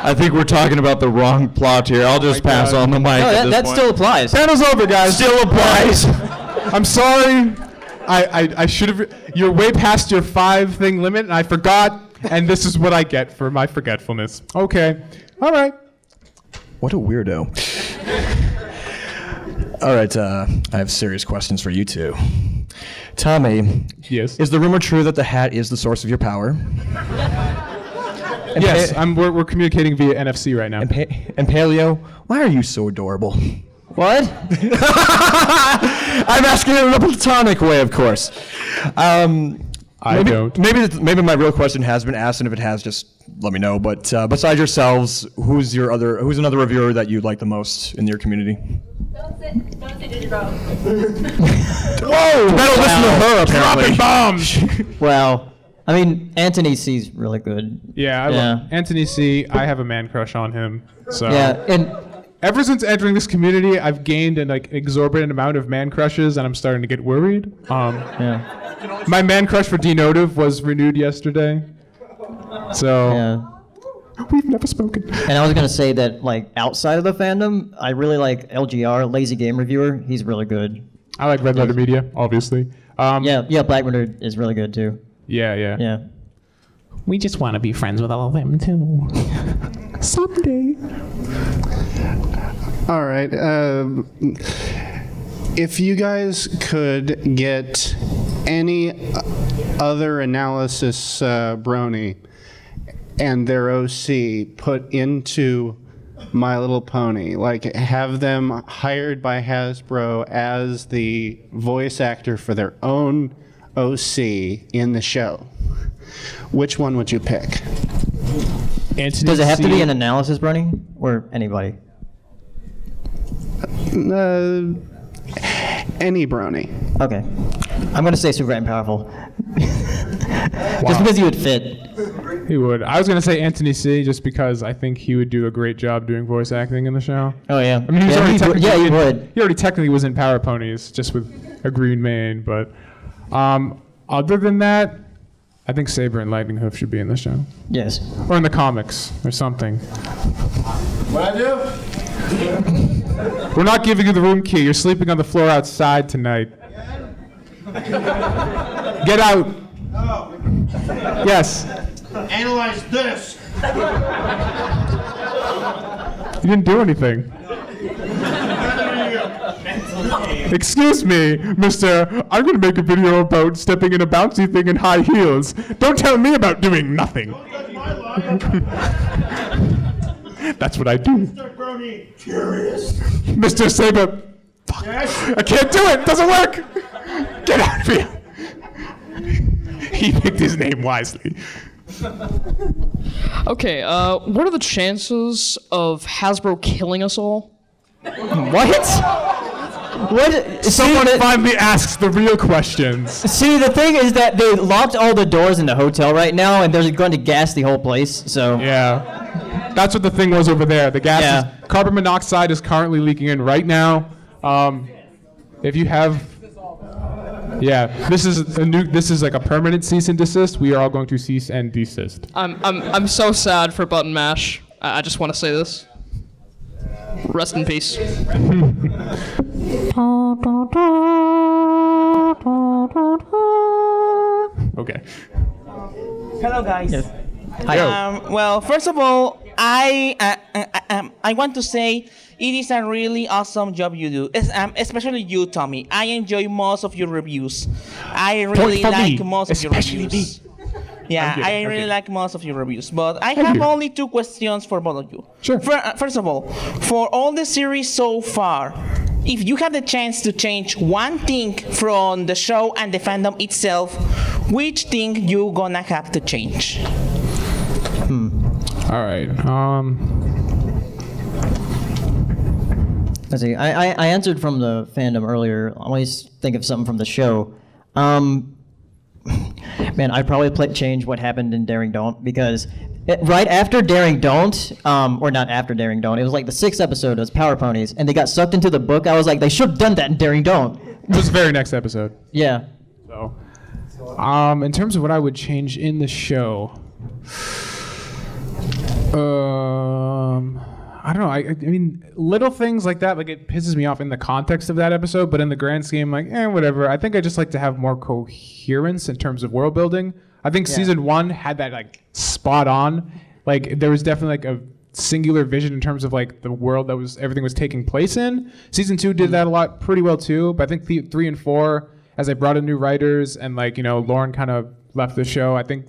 I think we're talking about the wrong plot here. I'll just pass on the mic. No, that still applies. Panel's over, guys. Still applies. I'm sorry. I should have. You're way past your 5-thing limit, and I forgot. And this is what I get for my forgetfulness. Okay. All right. What a weirdo. All right, I have serious questions for you two. Tommy. Yes. Is the rumor true that the hat is the source of your power? And Yes, we're communicating via NFC right now. And Paleo, why are you so adorable? What? I'm asking it in a platonic way, of course. Maybe my real question has been asked, and if it has, just let me know. But besides yourselves, who's another reviewer that you like the most in your community? Don't say Digibro. Whoa! Better listen to her, apparently. Dropping bombs. Well, I mean, Anthony C's really good. Yeah, I love Anthony C. I have a man crush on him. So yeah, and ever since entering this community, I've gained an exorbitant amount of man crushes, and I'm starting to get worried. My man crush for Denotive was renewed yesterday. So we've never spoken. And I was gonna say that, like, outside of the fandom, I really like LGR, Lazy Game Reviewer. He's really good. I like Red Letter Media, obviously. Yeah, Black Winter is really good too. Yeah. We just want to be friends with all of them too. Someday. All right. If you guys could get any other analysis Brony and their OC put into My Little Pony, like have them hired by Hasbro as the voice actor for their own OC in the show, which one would you pick? Does it have to be an analysis, Brony, or anybody? Any Brony. Okay. I'm going to say Super and Powerful. Just because he would fit. He would. I was going to say Anthony C. just because I think he would do a great job doing voice acting in the show. Oh, yeah. I mean, he would. He already technically was in Power Ponies, just with a green mane. But other than that, I think Saber and Lightning Hoof should be in the show. Yes. Or in the comics, or something. What I do? We're not giving you the room key. You're sleeping on the floor outside tonight. Get out. No. Yes. Analyze this. You didn't do anything. Excuse me, mister. I'm going to make a video about stepping in a bouncy thing in high heels. Don't tell me about doing nothing. That's what I do. Mr. Brony, curious. Mr. Saber. Fuck. Yes? I can't do it. It doesn't work. Get out of here. He picked his name wisely. Okay, what are the chances of Hasbro killing us all? What? Someone finally asks the real questions. See, the thing is that they locked all the doors in the hotel right now, and they're going to gas the whole place. So yeah, that's what the thing was over there. The gas, carbon monoxide is currently leaking in right now. If you have, this is like a permanent cease and desist. We are all going to cease and desist. I'm so sad for Button Mash. I just want to say this. Rest in peace. Okay. Hello, guys. Yes. Hi. Well, first of all, I want to say it is a really awesome job you do, especially you, Tommy. I enjoy most of your reviews. I really like most of your reviews. Yeah, I really like most of your reviews, but I have only 2 questions for both of you. Sure. First of all, for all the series so far, if you have the chance to change one thing from the show and the fandom itself, which thing you gonna have to change? All right. Let's see. I answered from the fandom earlier. I always think of something from the show. Man, I'd probably change what happened in Daring Don't, because right after Daring Don't, or not after Daring Don't, it was like the 6th episode, it was Power Ponies, and they got sucked into the book. I was like, they should have done that in Daring Don't. It was the very next episode. Yeah. So, In terms of what I would change in the show, I don't know. I mean, little things like that, like it pisses me off in the context of that episode, but in the grand scheme, like, whatever. I think I just like to have more coherence in terms of world building. I think season 1 had that like spot on. Like there was definitely like a singular vision in terms of like the world that everything was taking place in. Season 2 did that a lot pretty well too, but I think 3 and 4, as I brought in new writers and like, Lauren kind of left the show, I think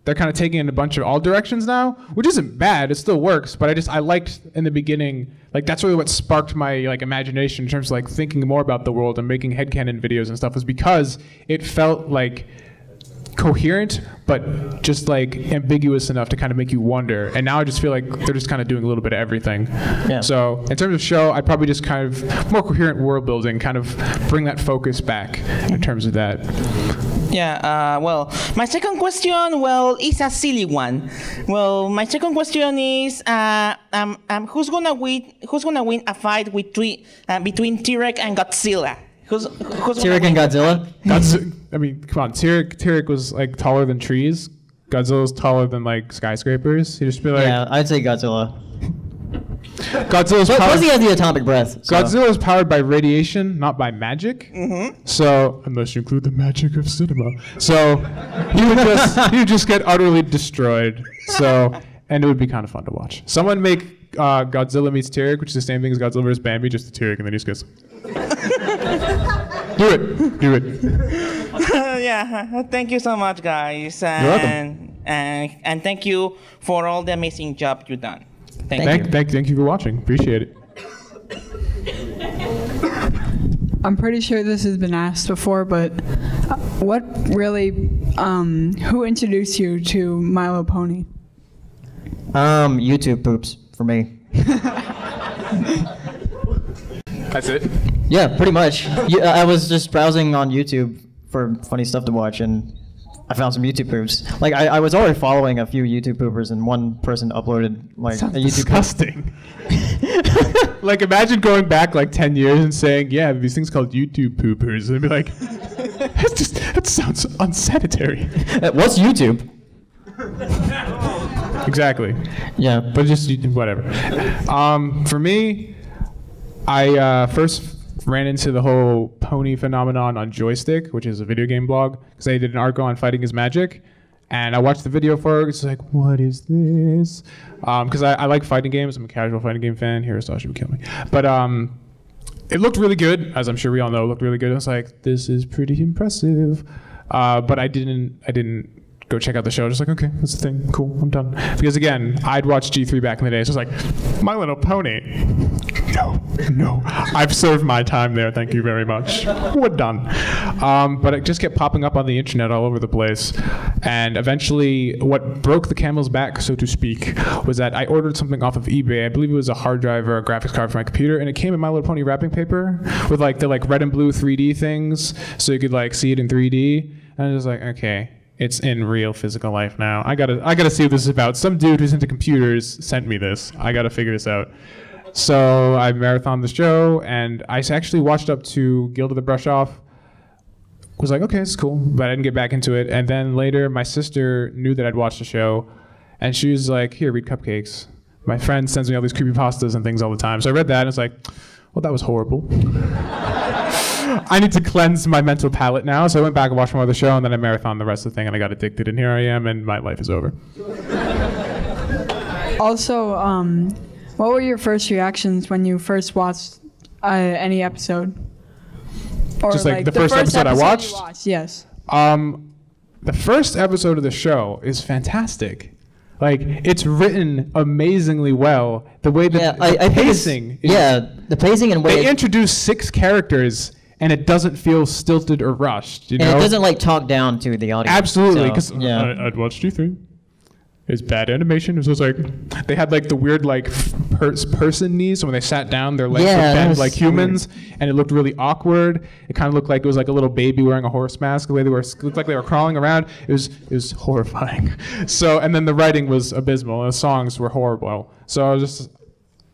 they're kind of taking in a bunch of all directions now, which isn't bad. It still works, but I liked in the beginning, like that's really what sparked my like imagination in terms of like thinking more about the world and making headcanon videos and stuff, was because it felt like coherent, but just like ambiguous enough to kind of make you wonder. And now I just feel like they're just kind of doing a little bit of everything. Yeah. So in terms of show, I'd probably just kind of more coherent world building, kind of bring that focus back in terms of that. Yeah, well, my second question, is a silly one. Well, my second question is, who's gonna win a fight between T-Rex and Godzilla? Who's T-Rex and Godzilla? I mean, come on. T-Rex was like taller than trees. Godzilla's taller than like skyscrapers. You just be like, yeah, I'd say Godzilla. Godzilla's powered, plus he has the atomic breath. So. Godzilla's powered by radiation, not by magic. Mm-hmm. So, unless you include the magic of cinema, so he would just get utterly destroyed. So, and it would be kind of fun to watch. Someone make Godzilla meets T-Rex, which is the same thing as Godzilla vs Bambi, just the T-Rex, and then he just goes. Do it. Yeah, thank you so much, guys. You're welcome. And thank you for all the amazing job you've done. Thank you for watching. Appreciate it. I'm pretty sure this has been asked before, but what really, who introduced you to My Little Pony? YouTube poops for me. That's it? Yeah, pretty much. I was just browsing on YouTube for funny stuff to watch, and I found some YouTube poops. Like, I was already following a few YouTube poopers, and one person uploaded like a YouTube disgusting. Like, imagine going back like 10 years and saying, yeah, these things called YouTube poopers, and be like, that sounds unsanitary. What's YouTube? Exactly. Yeah. But just whatever. For me, I first ran into the whole pony phenomenon on Joystick, which is a video game blog, because they did an article on Fighting is Magic, and I watched the video for it. It's like, what is this? Because I like fighting games. I'm a casual fighting game fan. Here, Sasha would kill me. But it looked really good, as I'm sure we all know. It looked really good. I was like, this is pretty impressive. But I didn't go check out the show. Just like, okay, that's the thing. Cool, I'm done. Because again, I'd watched G3 back in the day, so I was like, My Little Pony. No, I've served my time there. Thank you very much. We're done. But it just kept popping up on the internet all over the place. And eventually, what broke the camel's back, so to speak, was that I ordered something off of eBay. I believe it was a hard drive or a graphics card for my computer, and it came in My Little Pony wrapping paper with like the red and blue 3D things, so you could like see it in 3D. And I was like, okay. It's in real physical life now. I gotta see what this is about. Some dude who's into computers sent me this. I gotta figure this out. So I marathoned the show, and I actually watched up to Guild of the Brush Off. Was like, okay, it's cool, but I didn't get back into it. And then later, my sister knew that I'd watched the show, and she was like, here, read Cupcakes. My friend sends me all these creepypastas and things all the time. So I read that, and it's like, well, that was horrible. I need to cleanse my mental palate now. So I went back and watched more of the show, and then I marathoned the rest of the thing, and I got addicted, and here I am, and my life is over. Also, what were your first reactions when you first watched any episode? Or just like the first episode I watched? Yes. The first episode of the show is fantastic. Like, it's written amazingly well. The way that the pacing. The pacing and way they introduce 6 characters, and it doesn't feel stilted or rushed. You know? And it doesn't like talk down to the audience. Absolutely, because so, yeah. I'd watched G3. It's bad animation. It was like they had like the weird like person knees. So when they sat down, their legs would bend like humans, and it looked really awkward. It kind of looked like it was like a little baby wearing a horse mask. The way they were, it looked like they were crawling around. It was horrifying. So, and then the writing was abysmal, and the songs were horrible. So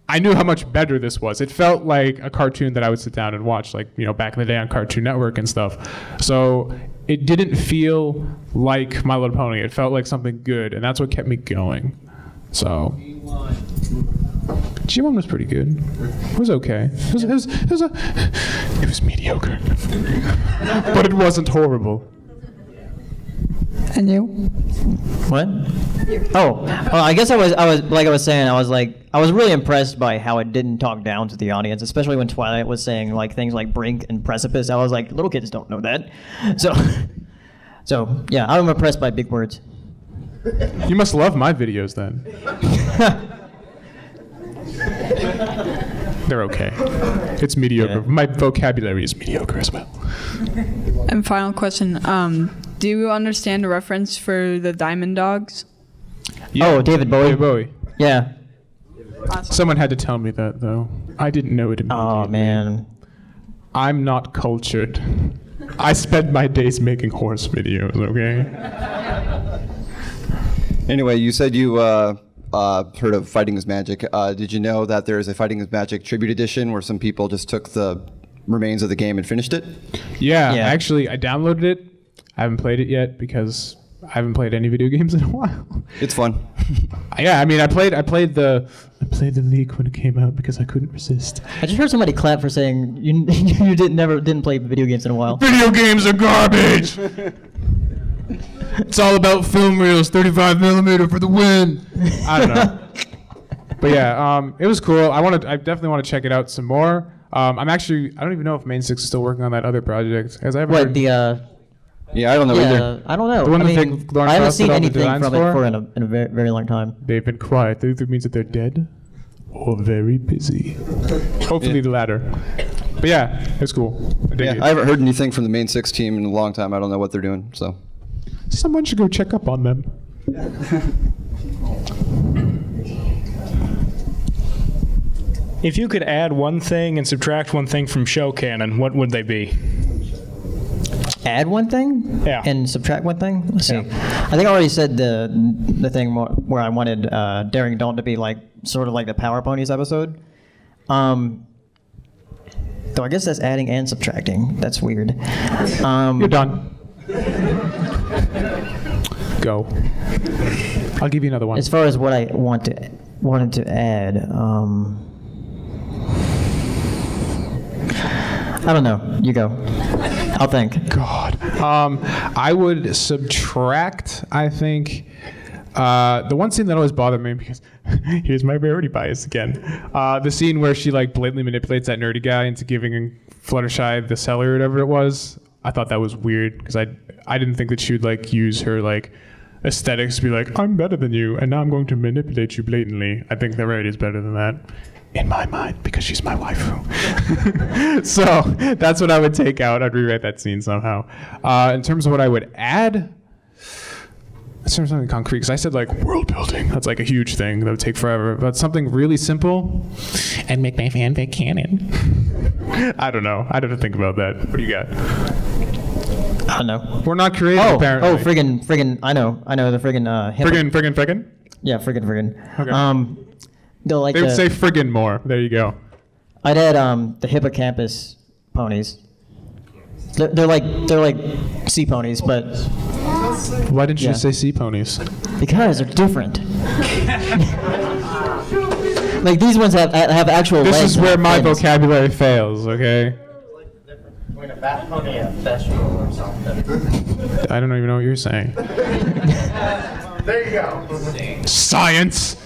I knew how much better this was. It felt like a cartoon that I would sit down and watch, like, you know, back in the day on Cartoon Network and stuff. So it didn't feel like My Little Pony. It felt like something good, and that's what kept me going. So G1 was pretty good. It was okay. It was mediocre, but it wasn't horrible. And you? What? Oh, I guess I was like I was saying, I was really impressed by how it didn't talk down to the audience, especially when Twilight was saying like things like brink and precipice. I was like, little kids don't know that. So yeah, I'm impressed by big words. You must love my videos then. They're okay. It's mediocre. Yeah. My vocabulary is mediocre as well. And final question. Do you understand the reference for the Diamond Dogs? Yeah. Oh, David Bowie. David Bowie. Yeah. Awesome. Someone had to tell me that, though. I didn't know it immediately. Oh, man. I'm not cultured. I spend my days making horse videos, okay? Anyway, you said you heard of Fighting is Magic. Did you know that there is a Fighting is Magic tribute edition where some people just took the remains of the game and finished it? Yeah. Actually, I downloaded it. I haven't played it yet because I haven't played any video games in a while. It's fun. Yeah, I mean, I played the League when it came out because I couldn't resist. I just heard somebody clap for saying you didn't play video games in a while. Video games are garbage. It's all about film reels, 35mm for the win. I don't know. But yeah, it was cool. I definitely want to check it out some more. I don't even know if Main 6 is still working on that other project. Yeah, I don't know either. I don't know. The one I haven't seen anything from it for in a very, very long time. They've been quiet. That either means that they're dead or very busy. Hopefully the latter. But yeah, it's cool. I haven't heard anything from the Main 6 team in a long time. I don't know what they're doing. So someone should go check up on them. If you could add one thing and subtract one thing from show canon, what would they be? Add one thing? Yeah. And subtract one thing? Let's see. I think I already said the thing where I wanted Daring Dawn to be like sort of like the Power Ponies episode. Though I guess that's adding and subtracting. That's weird. You're done. Go. I'll give you another one. As far as what I wanted to add, I don't know. You go. I'll think. God. I would subtract, I think, the one scene that always bothered me, because here's my rarity bias again. The scene where she like blatantly manipulates that nerdy guy into giving Fluttershy the cellar or whatever it was. I thought that was weird because I didn't think that she would like use her like aesthetics to be like, I'm better than you and now I'm going to manipulate you blatantly. I think the rarity is better than that. In my mind, because she's my waifu. So that's what I would take out. I'd rewrite that scene somehow. In terms of what I would add, in terms of something concrete, because I said like world building. That's like a huge thing that would take forever. But something really simple and make my fanfic canon. I don't know. I'd have to think about that. What do you got? I don't know. We're not creative, apparently. Oh, friggin', I know the friggin', friggin'? Yeah, friggin'. Okay. They would say friggin' more. There you go. I'd add the hippocampus ponies. They're like sea ponies, but. Why didn't you just say sea ponies? Because they're different. Like these ones have actual legs. This is where my vocabulary fails. Okay. Like a bat pony at a festival or something. I don't even know what you're saying. There you go. Science.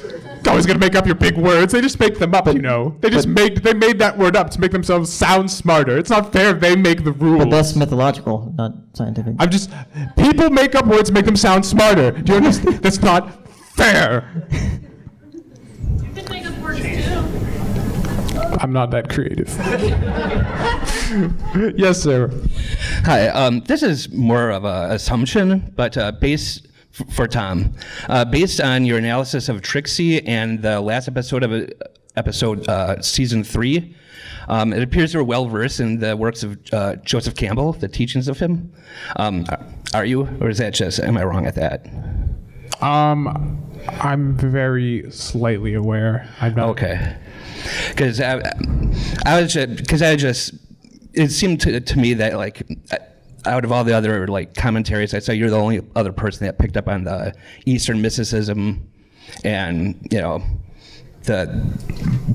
Always gonna make up your big words. They just make them up, you know. They made that word up to make themselves sound smarter. It's not fair if they make the rules. But that's mythological, not scientific. People make up words to make them sound smarter. Do you understand? That's not fair. You can make up words too. I'm not that creative. Yes, sir. Hi. This is more of an assumption, but based for Tom, based on your analysis of Trixie and the last episode of season 3, it appears you're well versed in the works of Joseph Campbell, the teachings of him. Are you, or is that just? Am I wrong at that? I'm very slightly aware. I'm not. Okay. Because it seemed to me that like out of all the other like commentaries, I say you're the only other person that picked up on the Eastern mysticism, and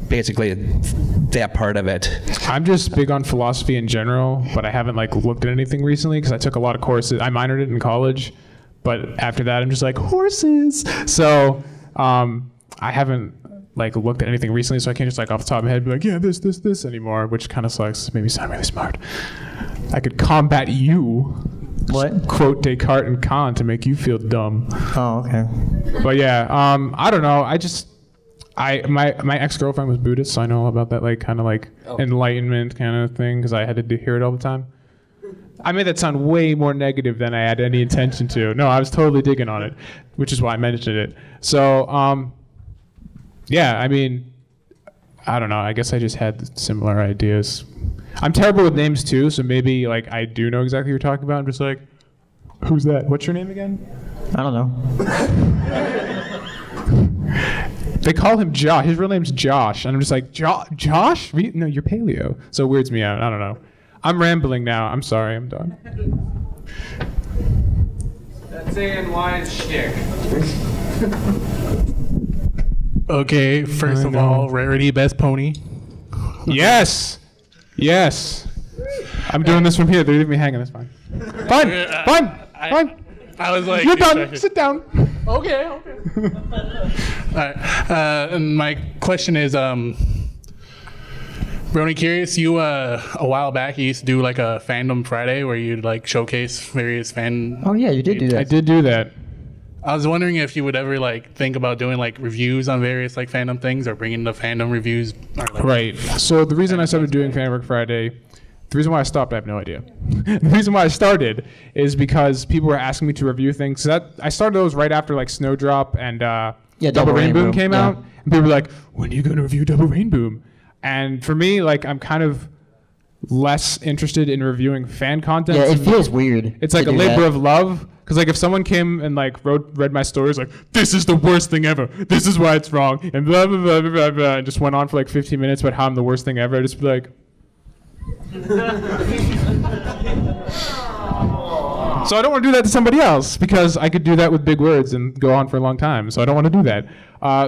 basically that part of it. I'm just big on philosophy in general, but I haven't like looked at anything recently because I took a lot of courses. I minored it in college, but after that I'm just like horses. So I haven't like looked at anything recently, so I can't just like off the top of my head be like, yeah, this anymore, which kind of sucks. Made me sound really smart. I could combat you. What? Quote Descartes and Kant to make you feel dumb. Oh, okay. But yeah, I don't know. My ex-girlfriend was Buddhist, so I know all about that like kind of like enlightenment kind of thing because I had to hear it all the time. I made that sound way more negative than I had any intention to. No, I was totally digging on it, which is why I mentioned it. So, yeah, I mean, I don't know. I guess I just had similar ideas. I'm terrible with names too, so maybe like I do know exactly what you're talking about. I'm just like, who's that? What's your name again? I don't know. They call him Josh. His real name's Josh, and I'm just like, Josh? No, you're paleo. So it weirds me out. I don't know. I'm rambling now. I'm sorry. I'm done. That's ANY's shtick. Okay, first of all, Rarity Best Pony. Yes. I'm doing this from here. They leave me hanging. That's fine. Fine. I was like, you're done. Sit down. Okay. All right. And my question is, Brony, curious, you a while back you used to do like a Fandom Friday where you'd like showcase various fan. Oh yeah, you did do that. I did do that. I was wondering if you would ever like think about doing like reviews on various like fandom things or bringing the fandom reviews. Or, like, right. So the reason I started doing Fanwork Friday, the reason why I stopped, I have no idea. The reason why I started is because people were asking me to review things. So I started those right after like Snowdrop and Double Rain Boom came out, and people were like, "When are you going to review Double Rain Boom?" And for me, like I'm kind of less interested in reviewing fan content. Yeah, it feels weird. It's like a labor of love. Because like if someone came and like read my stories like, this is the worst thing ever, this is why it's wrong, and blah blah blah blah blah, blah and just went on for like 15 minutes about how I'm the worst thing ever, I'd just be like. So I don't want to do that to somebody else because I could do that with big words and go on for a long time. So I don't want to do that.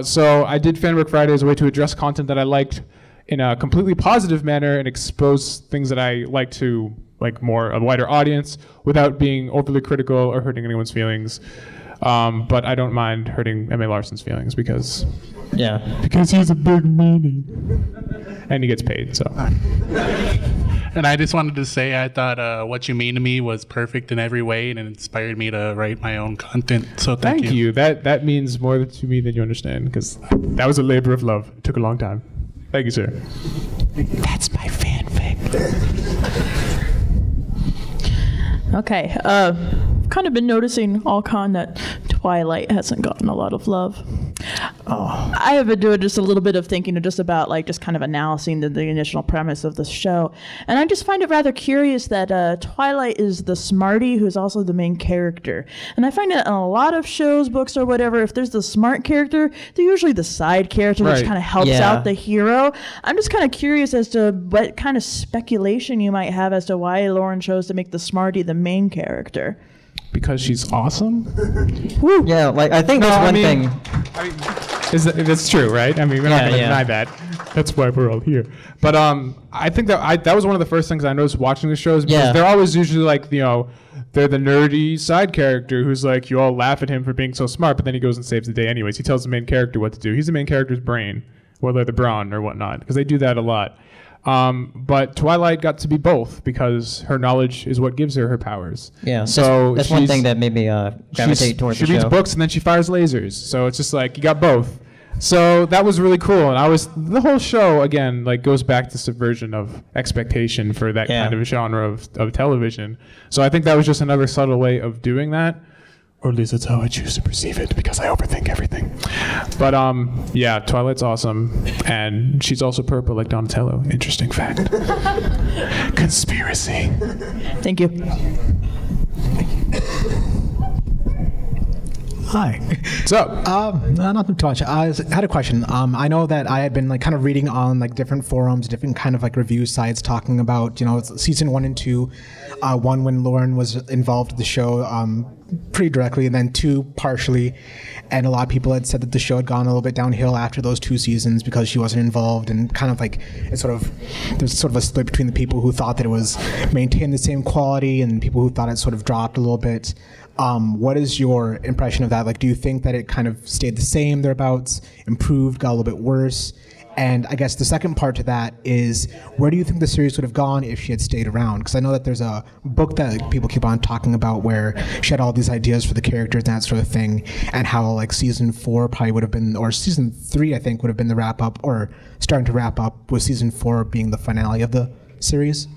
So I did Fanwork Friday as a way to address content that I liked in a completely positive manner and expose things that I like to like a wider audience without being overly critical or hurting anyone's feelings. But I don't mind hurting M.A. Larson's feelings because he's a big meanie and he gets paid. So. And I just wanted to say I thought What You Mean to Me was perfect in every way and it inspired me to write my own content. So thank you. That means more to me than you understand because that was a labor of love. It took a long time. Thank you, sir. That's my fanfic. Okay, kind of been noticing all-con that Twilight hasn't gotten a lot of love. Oh. I have been doing just a little bit of thinking just about like just kind of analyzing the initial premise of the show. And I just find it rather curious that Twilight is the smarty who's also the main character. And I find that in a lot of shows, books, or whatever, if there's the smart character, they're usually the side character which kind of helps out the hero. I'm just kind of curious as to what kind of speculation you might have as to why Lauren chose to make the smarty the main character. Because she's awesome? Woo. Yeah, like I think that's one thing. That's true, right? I mean, we're not going to deny that. That's why we're all here. But I think that was one of the first things I noticed watching the shows because they're always usually like, they're the nerdy side character who's like, you all laugh at him for being so smart, but then he goes and saves the day anyways. He tells the main character what to do. He's the main character's brain, whether the brawn or whatnot, because they do that a lot. But Twilight got to be both because her knowledge is what gives her powers. Yeah, so that's one thing that made me gravitate towards the show. She reads books and then she fires lasers. So it's just like, you got both. So that was really cool. And the whole show, again, like goes back to subversion of expectation for that kind of genre of television. So I think that was just another subtle way of doing that. Or at least that's how I choose to perceive it because I overthink everything. But yeah, Twilight's awesome. And she's also purple like Donatello. Interesting fact. Conspiracy. Thank you. Hi. What's up? Not too much. I had a question. I know that I had been like kind of reading on like different forums, different kind of like review sites talking about, you know, season 1 and 2. 1 when Lauren was involved with the show pretty directly, and then 2 partially. And a lot of people had said that the show had gone a little bit downhill after those 2 seasons because she wasn't involved, and kind of like there's sort of a split between the people who thought that it was maintained the same quality and people who thought it sort of dropped a little bit. What is your impression of that? Like, do you think that it kind of stayed the same thereabouts, improved, got a little bit worse? And I guess the second part to that is, where do you think the series would have gone if she had stayed around? Because I know that there's a book that people keep on talking about where she had all these ideas for the characters and that sort of thing, and how like season 4 probably would have been, or season 3 I think would have been the wrap up, or starting to wrap up, with season 4 being the finale of the series.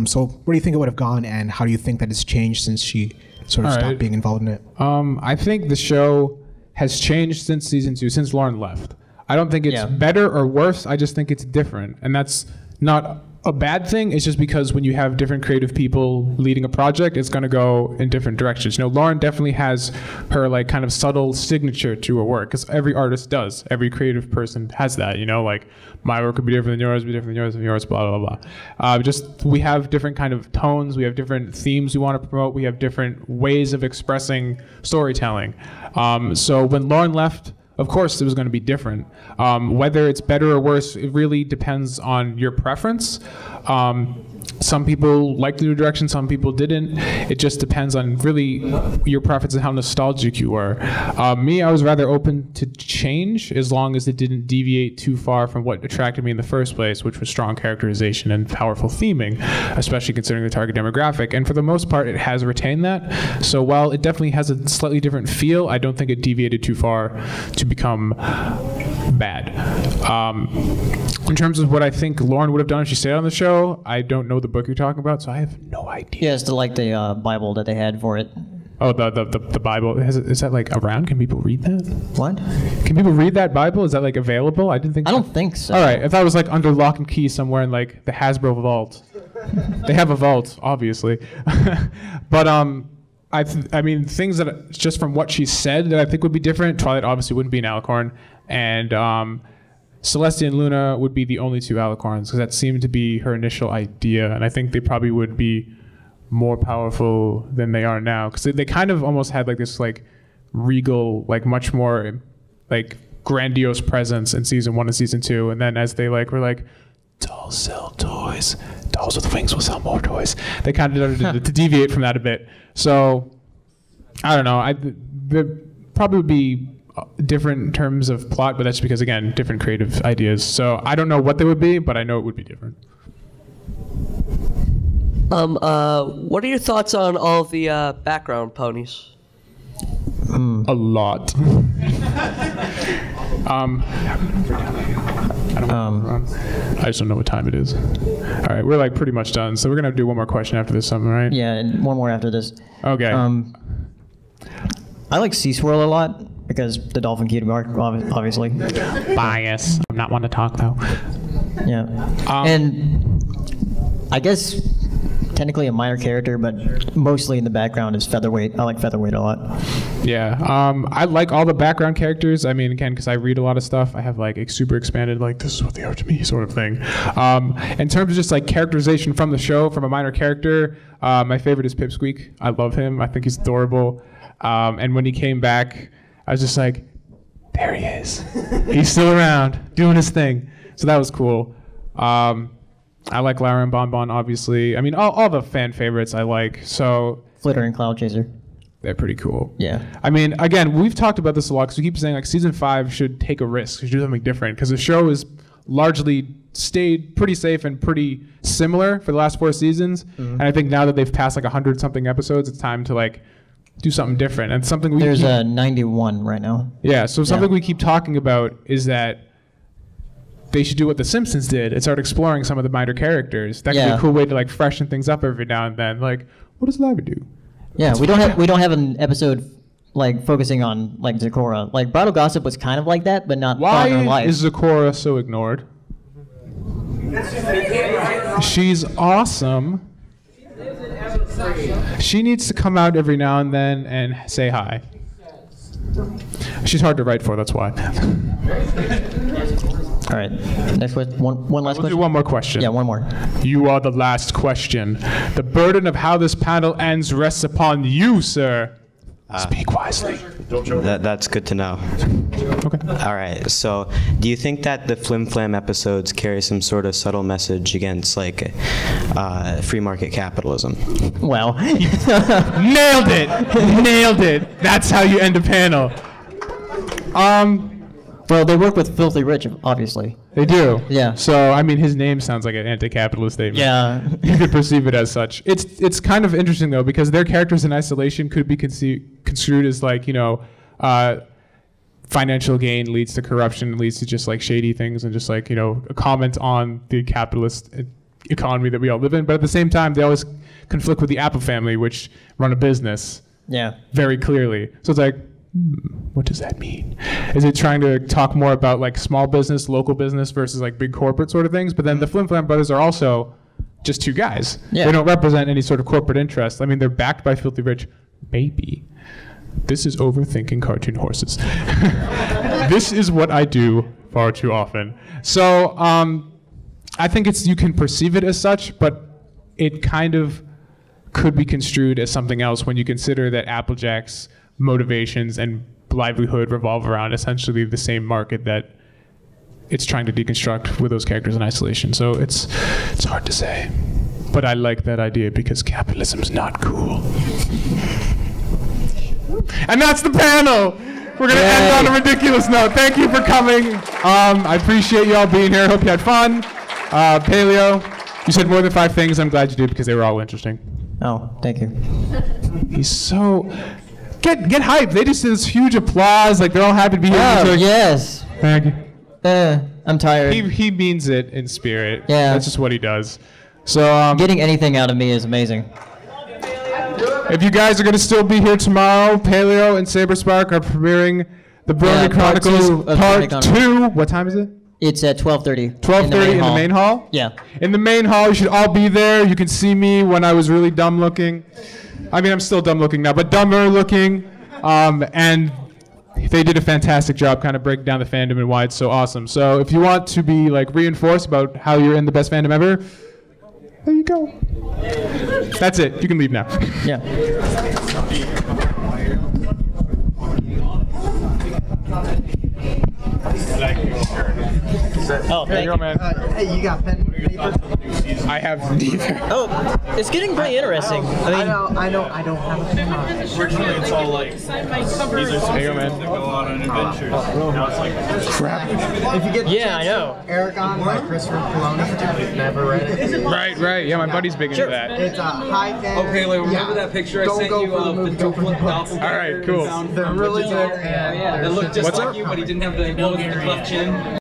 So where do you think it would have gone, and how do you think that it's changed since she sort of stopped being involved in it? I think the show has changed since season 2, since Lauren left. I don't think it's better or worse. I just think it's different. And that's not a bad thing. It's just because when you have different creative people leading a project, it's going to go in different directions. You know, Lauren definitely has her like kind of subtle signature to her work, because every artist does. Every creative person has that, you know, like my work could be different than yours, be different than yours, blah, blah, blah. Just we have different kind of tones. We have different themes we want to promote. We have different ways of expressing storytelling. So when Lauren left, of course, it was going to be different. Whether it's better or worse, it really depends on your preference. Some people liked the new direction, some people didn't. It just depends on really your preference and how nostalgic you were. Me, I was rather open to change as long as it didn't deviate too far from what attracted me in the first place, which was strong characterization and powerful theming, especially considering the target demographic. And for the most part, it has retained that. So while it definitely has a slightly different feel, I don't think it deviated too far to become bad. In terms of what I think Lauren would have done if she stayed on the show, I don't know the book you're talking about, so I have no idea. Yeah, it's the Bible that they had for it. Oh, the Bible. Is that like around? Can people read that? What? Can people read that Bible? Is that like available? I didn't think. I don't think so. All right, if I was like under lock and key somewhere in like the Hasbro vault. They have a vault, obviously. But I mean, things that just from what she said that I think would be different. Twilight obviously wouldn't be an alicorn, and Celestia and Luna would be the only 2 alicorns, because that seemed to be her initial idea, and I think they probably would be more powerful than they are now, because they kind of almost had like this like regal, like much more like grandiose presence in season 1 and season 2, and then as they like were like, dolls sell toys, dolls with wings will sell more toys, they kind of started to deviate from that a bit. So I don't know, there probably would be different in terms of plot, but that's because, again, different creative ideas. So I don't know what they would be, but I know it would be different. What are your thoughts on all of the background ponies? A lot. I just don't know what time it is. All right, we're like pretty much done, so we're gonna do one more question after this, something, right? Yeah, and one more after this. Okay. I like Sea Swirl a lot because the dolphin cute mark, obviously. Bias. I'm not one to talk though. Yeah. And I guess technically a minor character, but mostly in the background is Featherweight. I like Featherweight a lot. Yeah. I like all the background characters. I mean, again, because I read a lot of stuff, I have like super expanded, like this is what they are to me sort of thing. In terms of just like characterization from the show, from a minor character, my favorite is Pipsqueak. I love him. I think he's adorable. And when he came back, I was just like, there he is. He's still around, doing his thing. So that was cool. I like Lara and Bonbon, obviously. I mean, all the fan favorites I like. So Flitter and Cloud Chaser. They're pretty cool. Yeah. I mean, again, we've talked about this a lot because we keep saying like season 5 should take a risk, should do something different, because the show has largely stayed pretty safe and pretty similar for the last 4 seasons. Mm-hmm. And I think now that they've passed like 100-something episodes, it's time to like do something different. And something we There's a 91 right now. Yeah, so something we keep talking about is that they should do what The Simpsons did and start exploring some of the minor characters. That could be a cool way to like freshen things up every now and then. Like, what does Lava do? Yeah, we don't have an episode like focusing on like Zecora. Like Bridal Gossip was kind of like that, but not Father in Life. Why is Zecora so ignored? She's awesome. She needs to come out every now and then and say hi. She's hard to write for, that's why. All right. Next question. One last question. Do one more question. Yeah, one more. You are the last question. The burden of how this panel ends rests upon you, sir. Speak wisely. That's good to know. Okay. All right. So, do you think that the Flim Flam episodes carry some sort of subtle message against, like, free market capitalism? Well, nailed it. Nailed it. That's how you end a panel. Well, they work with Filthy Rich, obviously. They do. Yeah. So, I mean, his name sounds like an anti-capitalist statement. Yeah. You could perceive it as such. It's kind of interesting, though, because their characters in isolation could be construed as, like, you know, financial gain leads to corruption, leads to just, like, shady things and just, like, you know, a comment on the capitalist economy that we all live in. But at the same time, they always conflict with the Apple family, which run a business. Yeah. Very clearly. So it's like, what does that mean? Is it trying to talk more about like small business, local business versus like big corporate sort of things? But then the Flim Flam brothers are also just two guys. Yeah. They don't represent any sort of corporate interest. I mean, they're backed by Filthy Rich. Maybe. This is overthinking cartoon horses. This is what I do far too often. So I think you can perceive it as such, but it kind of could be construed as something else when you consider that Applejack's motivations and livelihood revolve around essentially the same market that it's trying to deconstruct with those characters in isolation. So it's hard to say. But I like that idea because capitalism's not cool. And that's the panel! We're going to end on a ridiculous note. Thank you for coming. I appreciate you all being here. Hope you had fun. Paleo, you said more than 5 things. I'm glad you did because they were all interesting. Oh, thank you. He's so... Get hyped. They just did this huge applause. Like, they're all happy to be here. Oh, yes. Thank you. I'm tired. He means it in spirit. Yeah. That's just what he does. So getting anything out of me is amazing. If you guys are going to still be here tomorrow, Paleo and Saberspark are premiering the Brony Chronicles Part 2. What time is it? It's at 12:30. 12:30 in the main hall? Yeah. In the main hall, you should all be there. You can see me when I was really dumb looking. I mean, I'm still dumb looking now, but dumber looking. And they did a fantastic job kind of breaking down the fandom and why it's so awesome. So if you want to be like reinforced about how you're in the best fandom ever, there you go. That's it. You can leave now. Yeah. Oh, there you go, man. Hey, you got pen and paper? I have neither. Oh, it's getting pretty interesting. I don't have a pen. Unfortunately, it's all like these are some There you go, man. that go out on adventures. Now it's like crap. If you get the Yeah, chance, I know. Aragon by Christopher Cologne. If you've never read it. Right. Yeah, my buddy's big into that. It's a high fan. Okay, like, remember that picture I sent you of the doppelganger? All right, cool. They're really good. Yeah, that looked just like you, but he didn't have the cleft chin.